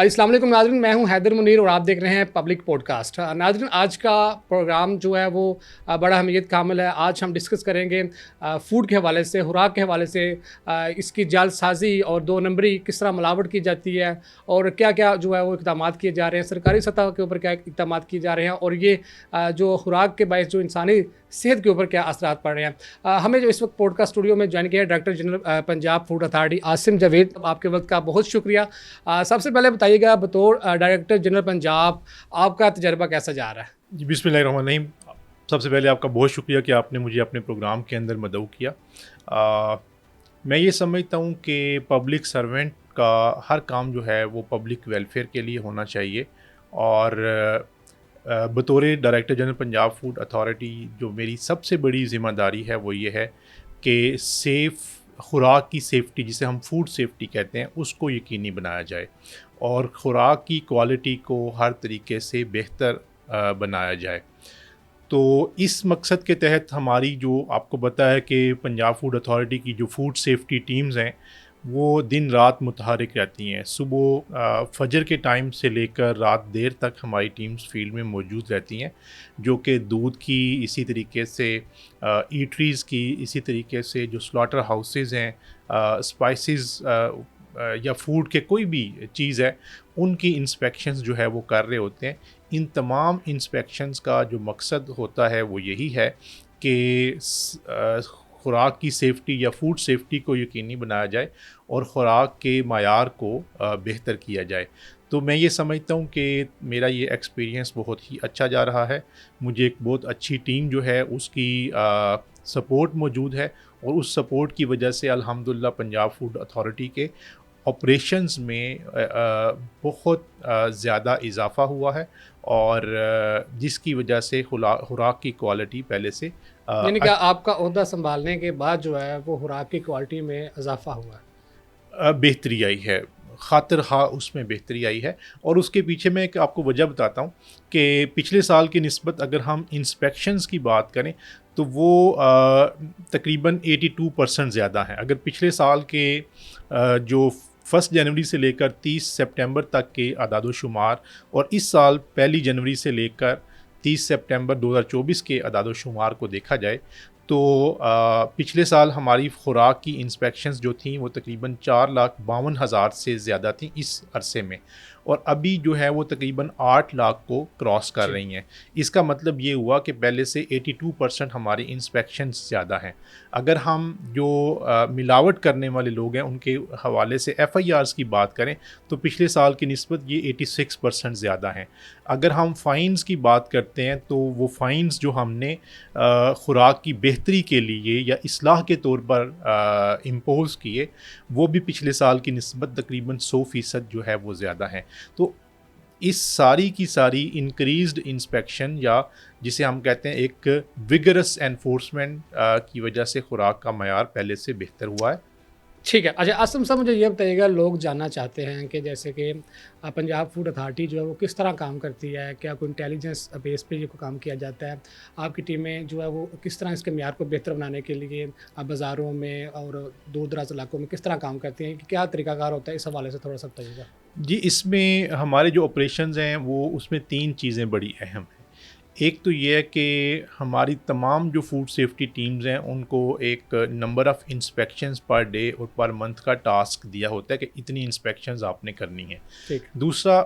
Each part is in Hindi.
अस्सलाम वालेकुम नाज़रीन, मैं हूं हैदर मुनीर और आप देख रहे हैं पब्लिक पॉडकास्ट। नाज़रीन, आज का प्रोग्राम जो है वो बड़ा अहमियत का हामिल है। आज हम डिस्कस करेंगे फ़ूड के हवाले से, खुराक के हवाले से, इसकी जालसाज़ी और दो नंबरी किस तरह मिलावट की जाती है और क्या-क्या जो है वो इक़दामात किए जा रहे हैं, सरकारी सतह के ऊपर क्या इक़दामात किए जा रहे हैं और ये जो खुराक के बायस जो इंसानी सेहत के ऊपर क्या असरात पड़ रहे हैं। हमें जो इस वक्त पॉडकास्ट स्टूडियो में ज्वाइन किया है director general Punjab food authority Asim Javed, आपके वक्त का बहुत शुक्रिया। सबसे पहले बताइएगा, बतौर डायरेक्टर जनरल पंजाब, आपका तजर्बा कैसा जा रहा है? जी, बिस्मिल्लाहिर्रहमानिर्रहीम। सबसे पहले आपका बहुत शुक्रिया कि आपने मुझे अपने प्रोग्राम के अंदर मदऊ किया। मैं ये समझता हूँ कि पब्लिक सर्वेंट का हर काम जो है वो पब्लिक वेलफेयर के लिए होना चाहिए और बतौर director general Punjab food authority जो मेरी सबसे बड़ी ज़िम्मेदारी है वो ये है कि खुराक की सेफ्टी, जिसे हम फूड सेफ्टी कहते हैं, उसको यकीनी बनाया जाए और खुराक की क्वालिटी को हर तरीके से बेहतर बनाया जाए। तो इस मकसद के तहत हमारी जो आपको पता है कि पंजाब फूड अथॉरिटी की जो फूड सेफ्टी टीम्स हैं वो दिन रात मुतहरिक रहती हैं। सुबह फजर के टाइम से लेकर रात देर तक हमारी टीम्स फील्ड में मौजूद रहती हैं, जो कि दूध की, इसी तरीके से ईटरीज़ की, इसी तरीके से जो स्लॉटर हाउसेज़ हैं, स्पाइसेस या फूड के कोई भी चीज़ है, उनकी इंस्पेक्शंस जो है वो कर रहे होते हैं। इन तमाम इंस्पेक्शंस का जो मकसद होता है वो यही है कि खुराक की सेफ्टी या फूड सेफ्टी को यकीनी बनाया जाए और ख़ुराक के मायार को बेहतर किया जाए। तो मैं ये समझता हूँ कि मेरा ये एक्सपीरियंस बहुत ही अच्छा जा रहा है। मुझे एक बहुत अच्छी टीम जो है उसकी सपोर्ट मौजूद है और उस सपोर्ट की वजह से अल्हम्दुलिल्लाह पंजाब फूड अथॉरिटी के ऑपरेशंस में बहुत ज़्यादा इजाफ़ा हुआ है और जिसकी वजह से खुराक की क्वालिटी पहले से यानी कि आपका ओहदा सँभालने के बाद जो है वो खुराक की क्वालिटी में इज़ाफ़ा हुआ है। बेहतरी आई है, ख़ातिर-ख़्वाह उसमें बेहतरी आई है। और उसके पीछे मैं एक आपको वजह बताता हूँ कि पिछले साल की निस्बत अगर हम इंस्पेक्शंस की बात करें तो वो तकरीबन 82% ज़्यादा हैं। अगर पिछले साल के जो 1 जनवरी से लेकर 30 सितंबर तक के अदाद-ओ-शुमार और इस साल 1 जनवरी से लेकर 30 सितंबर 2024 के अदाद-ओ-शुमार को देखा जाए तो पिछले साल हमारी खुराक की इंस्पेक्शंस जो थी वो तकरीबन 4,52,000 से ज़्यादा थी इस अरसे में, और अभी जो है वो तकरीबन 8 लाख को क्रॉस कर रही हैं। इसका मतलब ये हुआ कि पहले से 82% हमारी इंस्पेक्शंस ज़्यादा हैं। अगर हम जो मिलावट करने वाले लोग हैं उनके हवाले से FIRs की बात करें तो पिछले साल की निस्बत ये 86% ज़्यादा हैं। अगर हम फ़ाइन्स की बात करते हैं तो वो फ़ाइन्स जो हमने खुराक की बेहतरी के लिए या इस्लाह के तौर पर इम्पोज़ किए, वो भी पिछले साल की निस्बत तकरीबन 100% जो है वो ज़्यादा हैं। तो इस सारी की सारी इंक्रीज़्ड इंस्पेक्शन या जिसे हम कहते हैं एक विगरस एनफोर्समेंट की वजह से खुराक का मयार पहले से बेहतर हुआ है। ठीक है। अच्छा, आसिम साहब, मुझे ये बताइएगा, लोग जानना चाहते हैं कि जैसे कि पंजाब फूड अथॉरिटी जो है वो किस तरह काम करती है? क्या कोई इंटेलिजेंस बेस पे ये को काम किया जाता है? आपकी टीमें जो है वो किस तरह इसके मेयार को बेहतर बनाने के लिए बाज़ारों में और दूर-दराज़ इलाकों में किस तरह काम करती हैं? क्या तरीक़ाकार होता है? इस हवाले से थोड़ा-सा बताइएगा। जी, इसमें हमारे जो ऑपरेशंस हैं वो उसमें 3 चीज़ें बड़ी अहम हैं। एक तो ये है कि हमारी तमाम जो फूड सेफ्टी टीम्स हैं उनको एक number of inspections per day और पर मंथ का टास्क दिया होता है कि इतनी इंस्पेक्शंस आपने करनी है। ठीक। दूसरा,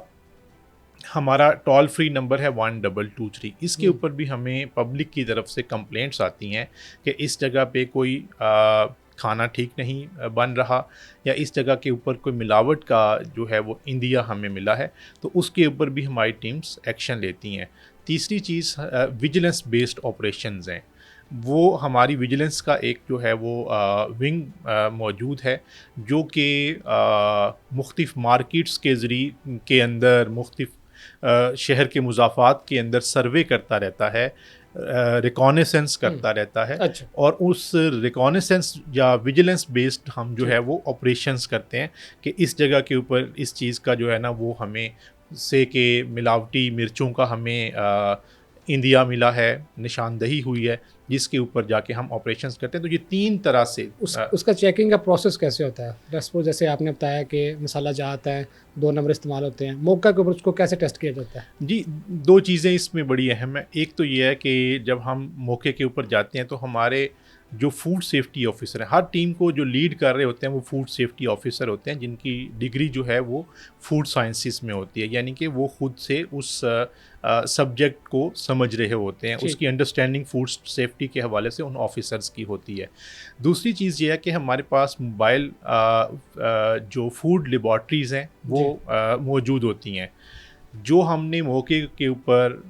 हमारा टोल फ्री नंबर है 1223। इसके ऊपर भी हमें पब्लिक की तरफ से कंप्लेंट्स आती हैं कि इस जगह पे कोई खाना ठीक नहीं बन रहा या इस जगह के ऊपर कोई मिलावट का जो है वो इंदिया हमें मिला है, तो उसके ऊपर भी हमारी टीम्स एक्शन लेती हैं। तीसरी चीज़ विजिलेंस बेस्ड ऑपरेशंस हैं। वो हमारी विजिलेंस का एक जो है वो विंग मौजूद है जो कि मुख्तलिफ मार्केट्स के ज़रिए के अंदर मुख्तलिफ शहर के मुज़ाफ़ात के अंदर सर्वे करता रहता है, रिकॉनेसेंस करता रहता है। अच्छा। और उस रिकॉनेसेंस या विजिलेंस बेस्ड हम जो है वो ऑपरेशंस करते हैं कि इस जगह के ऊपर इस चीज़ का जो है ना वो हमें से कि मिलावटी मिर्चों का हमें इंदिया मिला है, निशानदही हुई है, जिसके ऊपर जाके हम ऑपरेशंस करते हैं। तो ये 3 तरह से उसका चेकिंग का प्रोसेस कैसे होता है? सपोज जैसे आपने बताया कि मसाला जहाँ आता है 2 नंबर इस्तेमाल होते हैं, मौका के ऊपर उसको कैसे टेस्ट किया जाता है? जी, 2 चीज़ें इसमें बड़ी अहम है। एक तो ये है कि जब हम मौके के ऊपर जाते हैं तो हमारे जो फूड सेफ्टी ऑफ़िसर हैं, हर टीम को जो लीड कर रहे होते हैं वो फूड सेफ्टी ऑफ़िसर होते हैं, जिनकी डिग्री जो है वो फूड साइंसेस में होती है। यानी कि वो खुद से उस सब्जेक्ट को समझ रहे होते हैं, ठीक। उसकी अंडरस्टैंडिंग फूड सेफ्टी के हवाले से उन ऑफ़िसर्स की होती है। दूसरी चीज़ ये है कि हमारे पास मोबाइल जो फूड लेबॉर्ट्रीज़ हैं वो मौजूद होती हैं। जो हमने मौके के ऊपर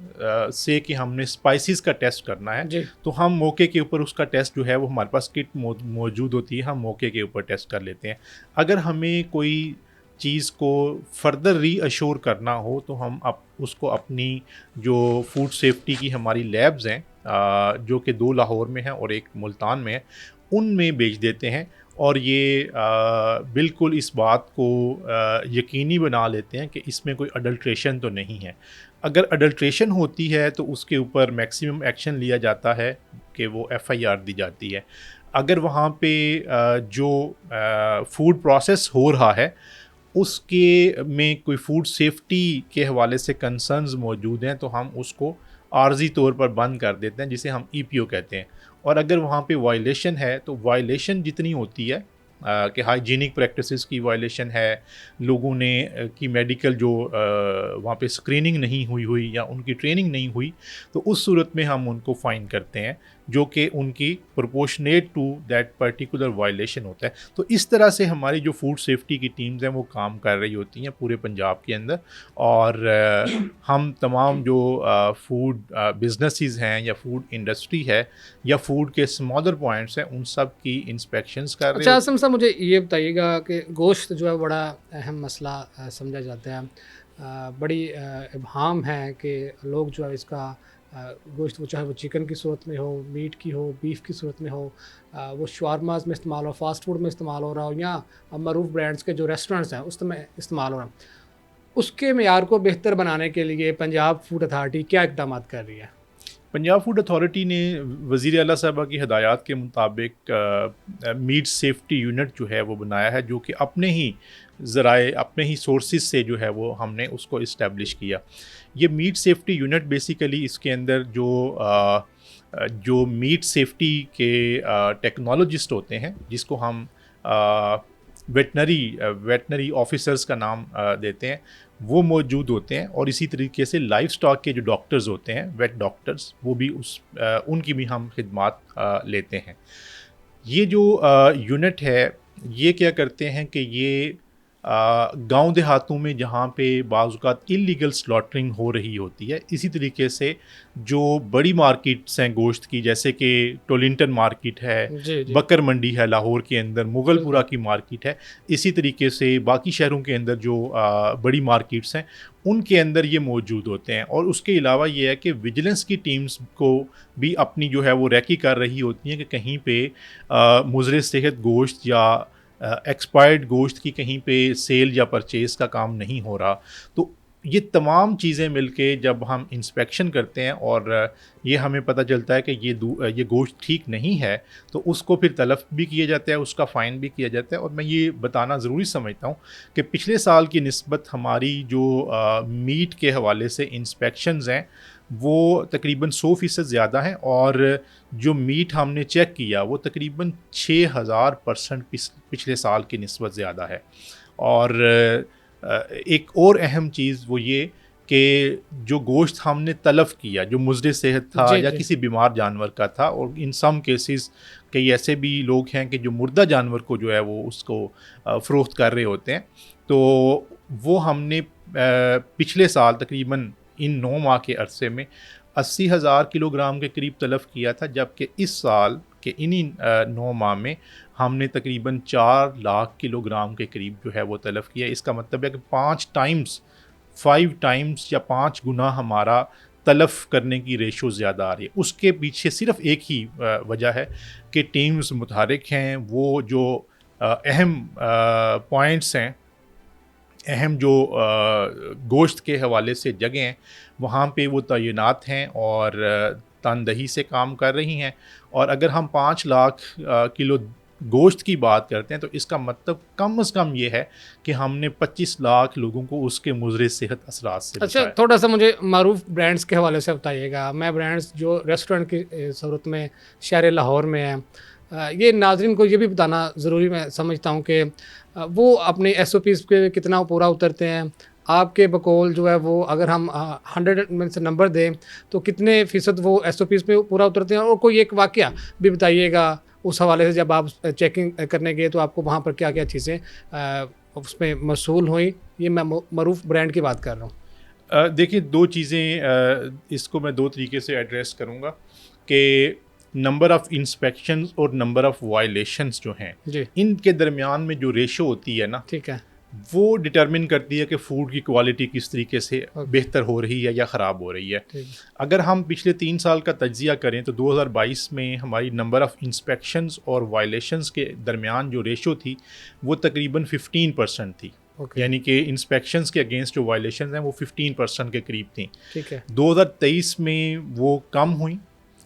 से कि हमने स्पाइसेस का टेस्ट करना है, जी। तो हम मौके के ऊपर उसका टेस्ट जो है वो हमारे पास किट मौजूद होती है, हम मौके के ऊपर टेस्ट कर लेते हैं। अगर हमें कोई चीज़ को फर्दर रीअश्योर करना हो तो हम उसको अपनी जो फूड सेफ्टी की हमारी लैब्स हैं, जो कि 2 लाहौर में हैं और 1 मुल्तान में है, उनमें भेज देते हैं और ये बिल्कुल इस बात को यकीनी बना लेते हैं कि इसमें कोई अडल्ट्रेशन तो नहीं है। अगर अडल्ट्रेशन होती है तो उसके ऊपर मैक्सिमम एक्शन लिया जाता है कि वो एफआईआर दी जाती है। अगर वहाँ पे जो फूड प्रोसेस हो रहा है उसके में कोई फूड सेफ्टी के हवाले से कंसर्न्स मौजूद हैं तो हम उसको आर्जी तौर पर बंद कर देते हैं, जिसे हम ईपीओ कहते हैं। और अगर वहाँ पे वायलेशन है तो वायलेशन जितनी होती है कि हाइजीनिक प्रैक्टिसेस की वायलेशन है, लोगों ने की मेडिकल जो वहाँ पे स्क्रीनिंग नहीं हुई या उनकी ट्रेनिंग नहीं हुई, तो उस सूरत में हम उनको फ़ाइन करते हैं, जो कि उनकी proportionate to that particular violation होता है। तो इस तरह से हमारी जो फूड सेफ्टी की टीम्स हैं वो काम कर रही होती हैं पूरे पंजाब के अंदर। और हम तमाम जो फूड बिजनेसेस हैं या फूड इंडस्ट्री है या फूड के स्मॉलर पॉइंट्स हैं, उन सब की इंस्पेक्शंस कर रहे अच्छा होते आसम साहब, मुझे ये बताइएगा कि गोश्त जो है बड़ा अहम मसला समझा जाता है। बड़ी इब्हाम है कि लोग जो है इसका गोश्त, वो चाहे वो चिकन की सूरत में हो, मीट की हो, बीफ की सूरत में हो, वो शवारमाज में इस्तेमाल हो, फास्ट फूड में इस्तेमाल हो रहा हो, या मरूफ ब्रांड्स के जो रेस्टोरेंट्स हैं उसमें इस्तेमाल हो रहा है, उसके मेयार को बेहतर बनाने के लिए पंजाब फूड अथॉरिटी क्या इकदाम कर रही है? पंजाब फूड अथॉरिटी ने वज़ीर आला साहबा की हदायत के मुताबिक मीट सेफ्टी यूनिट जो है वो बनाया है, जो कि अपने ही ज़राए, अपने ही सोर्सेज से जो है वो हमने उसको इस्टेब्लिश किया। ये मीट सेफ्टी यूनिट बेसिकली इसके अंदर जो मीट सेफ्टी के टेक्नोलॉजिस्ट होते हैं, जिसको हम वेटनरी ऑफिसर्स का नाम देते हैं, वो मौजूद होते हैं। और इसी तरीके से लाइफ स्टॉक के जो डॉक्टर्स होते हैं, वेट डॉक्टर्स, वो भी उनकी भी हम खिदमात लेते हैं। ये जो यूनिट है ये क्या करते हैं कि ये गांव देहातों में जहाँ पे बाज़ात इलीगल स्लॉटरिंग हो रही होती है, इसी तरीके से जो बड़ी मार्केट्स हैं गोश्त की, जैसे कि टोलिंटन मार्केट है, जी जी। बकर मंडी है लाहौर के अंदर, मुगलपुरा की मार्केट है, इसी तरीके से बाकी शहरों के अंदर जो बड़ी मार्केट्स हैं उनके अंदर ये मौजूद होते हैं। और उसके अलावा ये है कि विजिलेंस की टीम्स को भी अपनी जो है वो रैकी कर रही होती हैं कि कहीं पे मुज़र सेहत गोश्त या एक्सपायर्ड गोश्त की कहीं पे सेल या परचेज़ का काम नहीं हो रहा। तो ये तमाम चीज़ें मिलके जब हम इंस्पेक्शन करते हैं और ये हमें पता चलता है कि ये गोश्त ठीक नहीं है, तो उसको फिर तलब भी किया जाता है, उसका फ़ाइन भी किया जाता है। और मैं ये बताना ज़रूरी समझता हूँ कि पिछले साल की निस्बत हमारी जो मीट के हवाले से इंस्पेक्शंस हैं वो तकरीबन 100% ज़्यादा हैं। और जो मीट हमने चेक किया वो तकरीबन 6000% पिछले साल की निस्बत ज़्यादा है। और एक और अहम चीज़ वो ये कि जो गोश्त हमने तलफ़ किया, जो मुज़र सेहत था जी या जी। किसी बीमार जानवर का था, और इन सम केसेस कई ऐसे भी लोग हैं कि जो मुर्दा जानवर को जो है वो उसको फ़रोख्त कर रहे होते हैं, तो वो हमने पिछले साल तकरीबन इन 9 माह के अरसे में 80,000 किलोग्राम के करीब तलफ़ किया था, जबकि इस साल के इन्हीं 9 माह में हमने तकरीबन 4 लाख किलोग्राम के करीब जो है वो तलफ़ किया। इसका मतलब है कि 5 टाइम्स या 5 गुना हमारा तलफ़ करने की रेशो ज़्यादा आ रही है। उसके पीछे सिर्फ़ एक ही वजह है कि टीम्स मुतहरिक हैं, वो जो अहम पॉइंट्स हैं अहम जो गोश्त के हवाले से जगह हैं वहाँ पे वो तैनात हैं और तनदही से काम कर रही हैं। और अगर हम 5 लाख किलो गोश्त की बात करते हैं तो इसका मतलब कम से कम ये है कि हमने 25 लाख लोगों को उसके मुज़र सेहत असरात से अच्छा, बचाया। थोड़ा सा मुझे मारूफ ब्रांड्स के हवाले से बताइएगा। मैं ब्रांड्स जो रेस्टोरेंट की सूरत में शहर लाहौर में है, ये नाज़रीन को ये भी बताना ज़रूरी मैं समझता हूँ कि वो अपने SOPs पे कितना पूरा उतरते हैं। आपके बकौल जो है वो अगर हम 100 में से नंबर दें तो कितने फ़ीसद वो SOPs पे पूरा उतरते हैं, और कोई एक वाक़या भी बताइएगा उस हवाले से, जब आप चेकिंग करने गए तो आपको वहाँ पर क्या क्या चीज़ें उसमें मसूल हुई। ये मैं मरूफ ब्रांड की बात कर रहा हूँ। देखिए, 2 चीज़ें, इसको मैं 2 तरीके से एड्रेस करूँगा कि नंबर ऑफ़ इंस्पेक्शंस और नंबर ऑफ़ वायलेशंस जो हैं, जी, इनके दरमियान में जो रेशो होती है ना, ठीक है। वो डिटरमिन करती है कि फ़ूड की क्वालिटी किस तरीके से ओके, बेहतर हो रही है या ख़राब हो रही है। ठीक है। अगर हम पिछले 3 साल का तज्ज़िया करें तो 2022 में हमारी नंबर ऑफ़ इंस्पेक्शंस और वायलेशंस के दरमियान जो रेशो थी वो तकरीबन 15% थी। ओके, यानी कि इंस्पेक्शंस के अगेंस्ट जो वायलेशंस हैं वो 15% के करीब थी। ठीक है। 2023 में वो कम हुई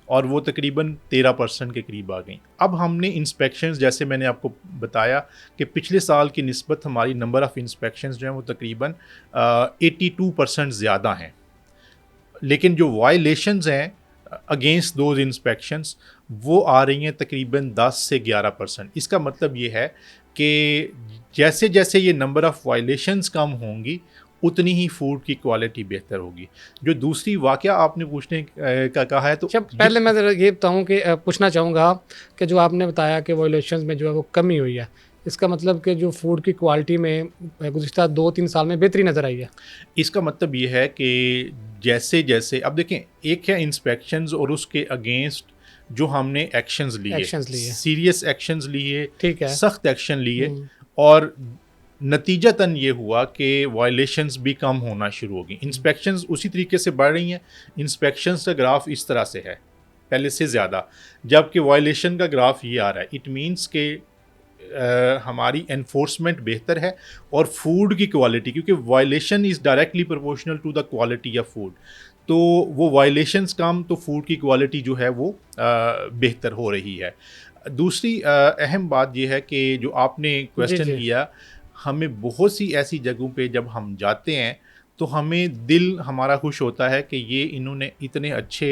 और वो तकरीबन 13% के करीब आ गई। अब हमने इंस्पेक्शंस, जैसे मैंने आपको बताया कि पिछले साल की निस्बत हमारी नंबर ऑफ़ इंस्पेक्शंस जो हैं वो तकरीबन 82% ज़्यादा हैं। लेकिन जो वायलेशंस हैं अगेंस्ट दोज इंस्पेक्शंस वो आ रही हैं तकरीबन 10 से 11%। इसका मतलब ये है कि जैसे जैसे ये नंबर ऑफ़ वायलेशंस कम होंगी उतनी ही फूड की क्वालिटी बेहतर होगी। जो दूसरी वाक़या आपने पूछने का कहा है तो अच्छा, पहले मैं ज़रा ये बताऊँ कि पूछना चाहूँगा कि जो आपने बताया कि वॉल्यूशंस में जो है वो कमी हुई है, इसका मतलब कि जो फूड की क्वालिटी में गुज़िश्ता 2-3 साल में बेहतरी नज़र आई है? इसका मतलब ये है कि जैसे जैसे अब देखें, एक है इंस्पेक्शंस और उसके अगेंस्ट जो हमने एक्शंस लिए, एक्शंस लिए। सीरियस एक्शंस लिए, ठीक है। सख्त एक्शन लिए हुँ, और नतीजतन ये हुआ कि वायलेशंस भी कम होना शुरू हो गई। इंस्पेक्शंस उसी तरीके से बढ़ रही हैं। इंस्पेक्शंस का ग्राफ इस तरह से है पहले से ज़्यादा, जबकि वायलेशन का ग्राफ ये आ रहा है। इट मीन्स के हमारी एनफोर्समेंट बेहतर है और फूड की क्वालिटी, क्योंकि violation is directly proportional to the quality of food, तो वो वायलेशंस कम तो फूड की क्वालिटी जो है वो बेहतर हो रही है। दूसरी अहम बात यह है कि जो आपने जी, क्वेश्चन जी। किया, हमें बहुत सी ऐसी जगहों पे जब हम जाते हैं तो हमें दिल हमारा खुश होता है कि ये इन्होंने इतने अच्छे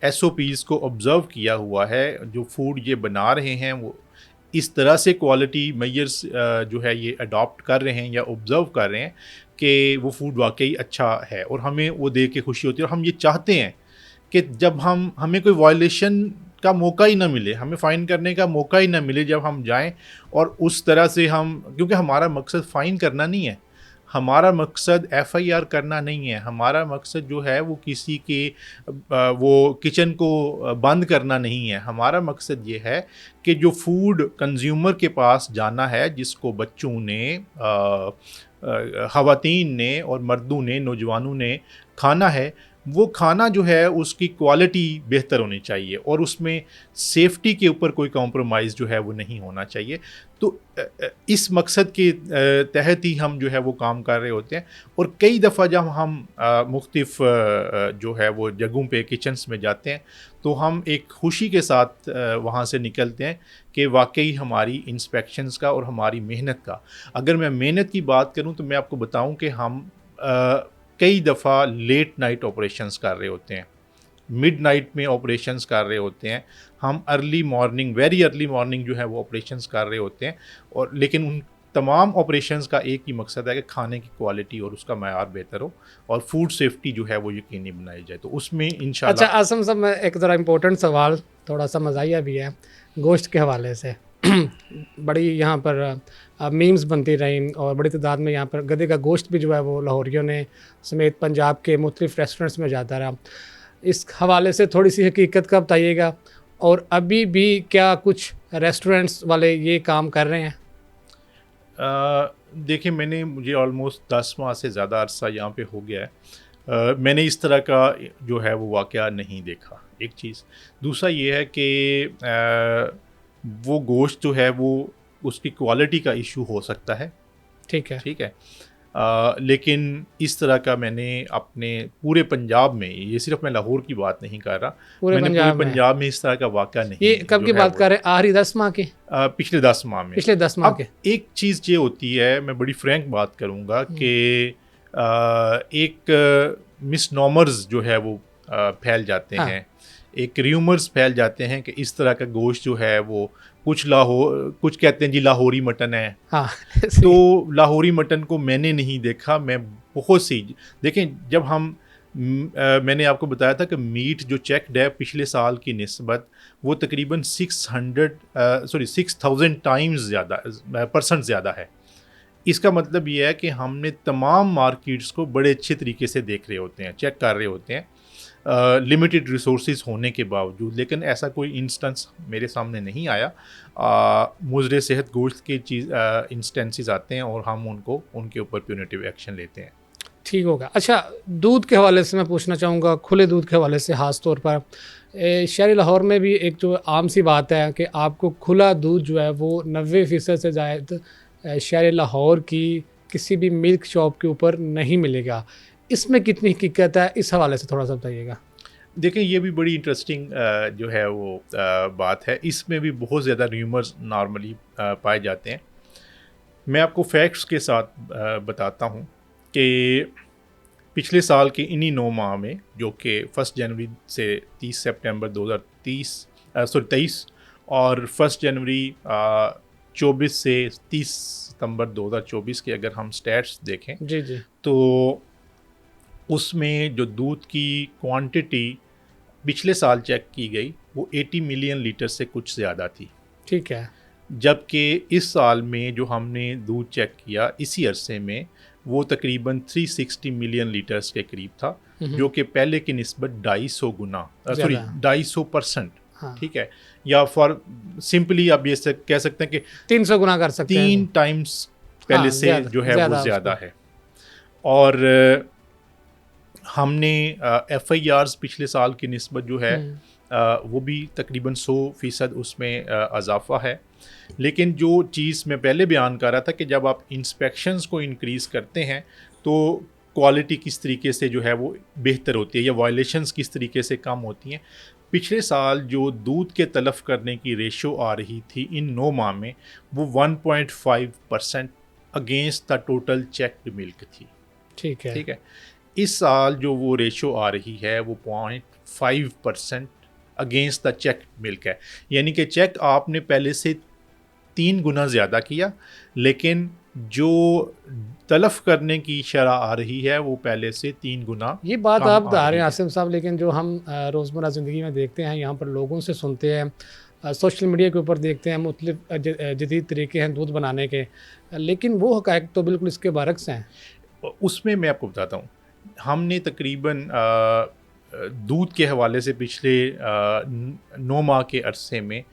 SOPs को ऑब्ज़र्व किया हुआ है। जो फूड ये बना रहे हैं वो इस तरह से क्वालिटी मेजर्स जो है ये अडॉप्ट कर रहे हैं या ऑब्ज़र्व कर रहे हैं कि वो फूड वाकई अच्छा है और हमें वो देख के खुशी होती है। और हम ये चाहते हैं कि जब हमें कोई वायलेशन का मौका ही ना मिले, हमें फ़ाइन करने का मौका ही ना मिले जब हम जाएं और उस तरह से हम, क्योंकि हमारा मकसद फ़ाइन करना नहीं है, हमारा मकसद FIR करना नहीं है, हमारा मकसद जो है वो किसी के वो किचन को बंद करना नहीं है। हमारा मकसद ये है कि जो फूड कंज्यूमर के पास जाना है, जिसको बच्चों ने ख़वातीन ने और मर्दों ने, नौजवानों ने खाना है, वो खाना जो है उसकी क्वालिटी बेहतर होनी चाहिए और उसमें सेफ्टी के ऊपर कोई कॉम्प्रोमाइज़ जो है वो नहीं होना चाहिए। तो इस मकसद के तहत ही हम जो है वो काम कर रहे होते हैं। और कई दफ़ा जब हम मुख्तलिफ़ जो है वो जगहों पे किचन्स में जाते हैं तो हम एक खुशी के साथ वहाँ से निकलते हैं कि वाकई हमारी इंस्पेक्शंस का और हमारी मेहनत का, अगर मैं मेहनत की बात करूँ तो मैं आपको बताऊँ कि हम कई दफ़ा लेट नाइट ऑपरेशंस कर रहे होते हैं, मिड नाइट में ऑपरेशंस कर रहे होते हैं, हम early morning, very early morning जो है वो ऑपरेशंस कर रहे होते हैं। और लेकिन उन तमाम ऑपरेशंस का एक ही मकसद है कि खाने की क्वालिटी और उसका मयार बेहतर हो और फूड सेफ्टी जो है वो यकीनी बनाई जाए। तो उसमें अच्छा, इंशाल्लाह। आसम साहब, मैं एक ज़रा इम्पोर्टेंट सवाल, थोड़ा सा मज़ाहिया भी है, गोश्त के हवाले से। बड़ी यहाँ पर मीम्स बनती रहीं और बड़ी तादाद में यहाँ पर गधे का गोश्त भी जो है वो लाहौरियों ने समेत पंजाब के मुख्तलिफ रेस्टोरेंट्स में जाता रहा। इस हवाले से थोड़ी सी हकीकत का बताइएगा, और अभी भी क्या कुछ रेस्टोरेंट्स वाले ये काम कर रहे हैं? देखिए, मुझे ऑलमोस्ट 10 माह से ज़्यादा अरसा यहाँ पे हो गया है। मैंने इस तरह का जो है वो वाक़या नहीं देखा, एक चीज़। दूसरा ये है कि वो गोश्त जो है वो उसकी क्वालिटी का इशू हो सकता है, ठीक है। ठीक है। लेकिन इस तरह का मैंने अपने पूरे पंजाब में, ये सिर्फ मैं लाहौर की बात नहीं कर रहा, पूरे मैंने पंजाब पूरे में पंजाब में इस तरह का वाक़या नहीं ये कब जो की है बात वो कर रहे हैं? आखिरी 10 माह की? पिछले 10 माह में। पिछले 10 माह अब के। एक चीज़ ये होती है, मैं बड़ी फ्रैंक बात करूँगा कि एक मिसनॉमर्स जो है वो फैल जाते हाँ। हैं, एक र्यूमर्स फैल जाते हैं कि इस तरह का गोश्त जो है वो कुछ कहते हैं जी लाहौरी मटन है। हाँ तो लाहौरी मटन को मैंने नहीं देखा, मैं बहुत सी देखें जब मैंने आपको बताया था कि मीट जो चेक्ड है पिछले साल की निस्बत वो तकरीबन 6000 टाइम्स ज़्यादा परसेंट ज़्यादा है। इसका मतलब ये है कि हमने तमाम मार्केट्स को बड़े अच्छे तरीके से देख रहे होते हैं, चेक कर रहे होते हैं, लिमिटेड रिसोर्सेज होने के बावजूद, लेकिन ऐसा कोई इंस्टेंस मेरे सामने नहीं आया। मुज़र सेहत गोश्त के इंस्टेंसेस आते हैं और हम उनके ऊपर प्यूनिटिव एक्शन लेते हैं। ठीक होगा। अच्छा, दूध के हवाले से मैं पूछना चाहूँगा, खुले दूध के हवाले से ख़ास तौर पर शहरी लाहौर में भी एक जो आम सी बात है कि आपको खुला दूध जो है वो 90% से ज़ायद शहरी लाहौर की किसी भी मिल्क शॉप के ऊपर नहीं मिलेगा। इसमें कितनी हकीकत है, इस हवाले से थोड़ा सा बताइएगा। देखिए ये भी बड़ी इंटरेस्टिंग जो है वो बात है। इसमें भी बहुत ज़्यादा र्यूमर्स नॉर्मली पाए जाते हैं। मैं आपको फैक्ट्स के साथ बताता हूँ कि पिछले साल के इन्हीं 9 माह में, जो कि 1 जनवरी से 30 सितंबर 2023 और 1 जनवरी 24 से 30 सितंबर 2024 के अगर हम स्टैट्स देखें जी जी। तो उसमें जो दूध की क्वांटिटी पिछले साल चेक की गई वो 80 मिलियन लीटर से कुछ ज़्यादा थी। ठीक है। जबकि इस साल में जो हमने दूध चेक किया इसी अरसे में वो तकरीबन 360 मिलियन लीटर्स के करीब था, जो कि पहले की निस्बत 250 गुना 250%। हाँ। ठीक है, या फॉर सिंपली आप ये कह सकते हैं कि 300 गुना कर सकते हैं। 3 टाइम्स पहले हाँ, से जो है वो ज़्यादा है। और हमने FIRs पिछले साल की निस्बत जो है वो भी तकरीबन 100% उसमें इजाफा है। लेकिन जो चीज़ मैं पहले बयान कर रहा था कि जब आप इंस्पेक्शंस को इंक्रीज़ करते हैं तो क्वालिटी किस तरीके से जो है वो बेहतर होती है या वायलेशंस किस तरीके से कम होती हैं। पिछले साल जो दूध के तलफ़ करने की रेशो आ रही थी इन 9 माह में वो 1.5% against the total checked milk थी। ठीक है। ठीक है, इस साल जो वो रेशो आ रही है वो 0.5% अगेंस्ट द चेक मिल्क है। यानी कि चेक आपने पहले से 3 गुना ज़्यादा किया, लेकिन जो तलफ़ करने की शरह आ रही है वो पहले से 3 गुना। ये बात आप बता रहे हैं है। आसिम साहब, लेकिन जो हम रोज़मर्रा ज़िंदगी में देखते हैं, यहाँ पर लोगों से सुनते हैं, सोशल मीडिया के ऊपर देखते हैं, मुख्तलिफ जदीद तरीके हैं दूध बनाने के, लेकिन वो हक़ाइक़ तो बिल्कुल इसके बरक्स हैं। उसमें मैं आपको बताता हूँ, हमने तकरीबन दूध के हवाले से पिछले 9 माह के अरसे में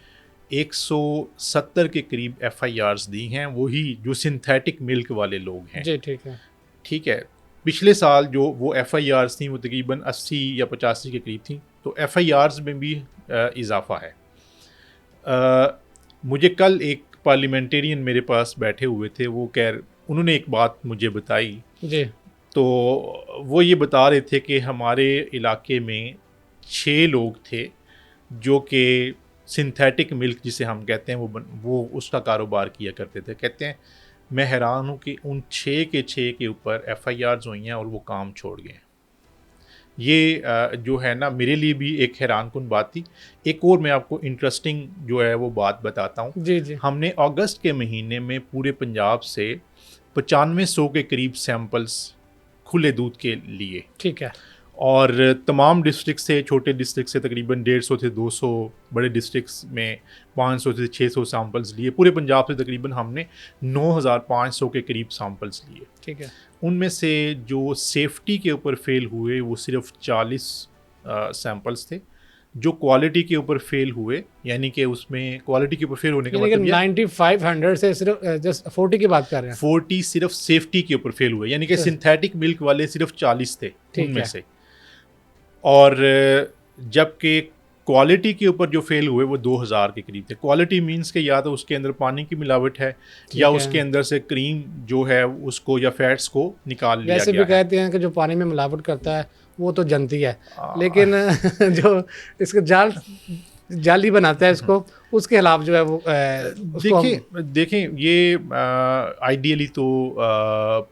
170 के करीब FIRs दी हैं, वही जो सिंथेटिक मिल्क वाले लोग हैं। जी ठीक है। ठीक है, पिछले साल जो वो FIRs थी वो तकरीबन 80 या 85 के करीब थी, तो FIRs में भी इजाफा है। मुझे कल एक पार्लियामेंटेरियन मेरे पास बैठे हुए थे, वो उन्होंने एक बात मुझे बताई जी। तो वो ये बता रहे थे कि हमारे इलाके में 6 लोग थे जो कि सिंथेटिक मिल्क जिसे हम कहते हैं वो उसका कारोबार किया करते थे। कहते हैं मैं हैरान हूँ कि उन 6 के ऊपर FIRs हुई हैं और वो काम छोड़ गए। ये जो है ना मेरे लिए भी एक हैरानकुन बात थी। एक और मैं आपको इंटरेस्टिंग जो है वो बात बताता हूँ। जी जी। हमने अगस्त के महीने में पूरे पंजाब से 9500 के करीब सैंपल्स खुले दूध के लिए। ठीक है। और तमाम डिस्ट्रिक्ट से, छोटे डिस्ट्रिक्ट से तकरीबन 150 से 200, बड़े डिस्ट्रिक्ट्स में 500 से 600 सैंपल्स लिए। पूरे पंजाब से तकरीबन हमने 9500 के करीब सैंपल्स लिए। ठीक है। उनमें से जो सेफ्टी के ऊपर फेल हुए वो सिर्फ 40 सैंपल्स थे। जो क्वालिटी के ऊपर फेल हुए, यानी कि उसमें क्वालिटी के ऊपर फेल होने का मतलब 9500 से सिर्फ जस्ट 40 की बात कर रहे हैं। 40 सिर्फ सेफ्टी के ऊपर फेल हुए, यानी कि सिंथेटिक मिल्क वाले सिर्फ 40 थे उनमें से। और जबकि क्वालिटी के ऊपर जो फेल हुए वो 2000 के करीब थे। क्वालिटी मींस के या तो उसके अंदर पानी की मिलावट है या उसके अंदर से क्रीम जो है उसको या फैट्स को निकाल लिया वैसे गया भी कहते हैं कि जो पानी में मिलावट करता है वो तो जनती है, लेकिन जो इसके जाली बनाता है इसको, उसके खिलाफ जो है वो उसको देखें ये आइडियली तो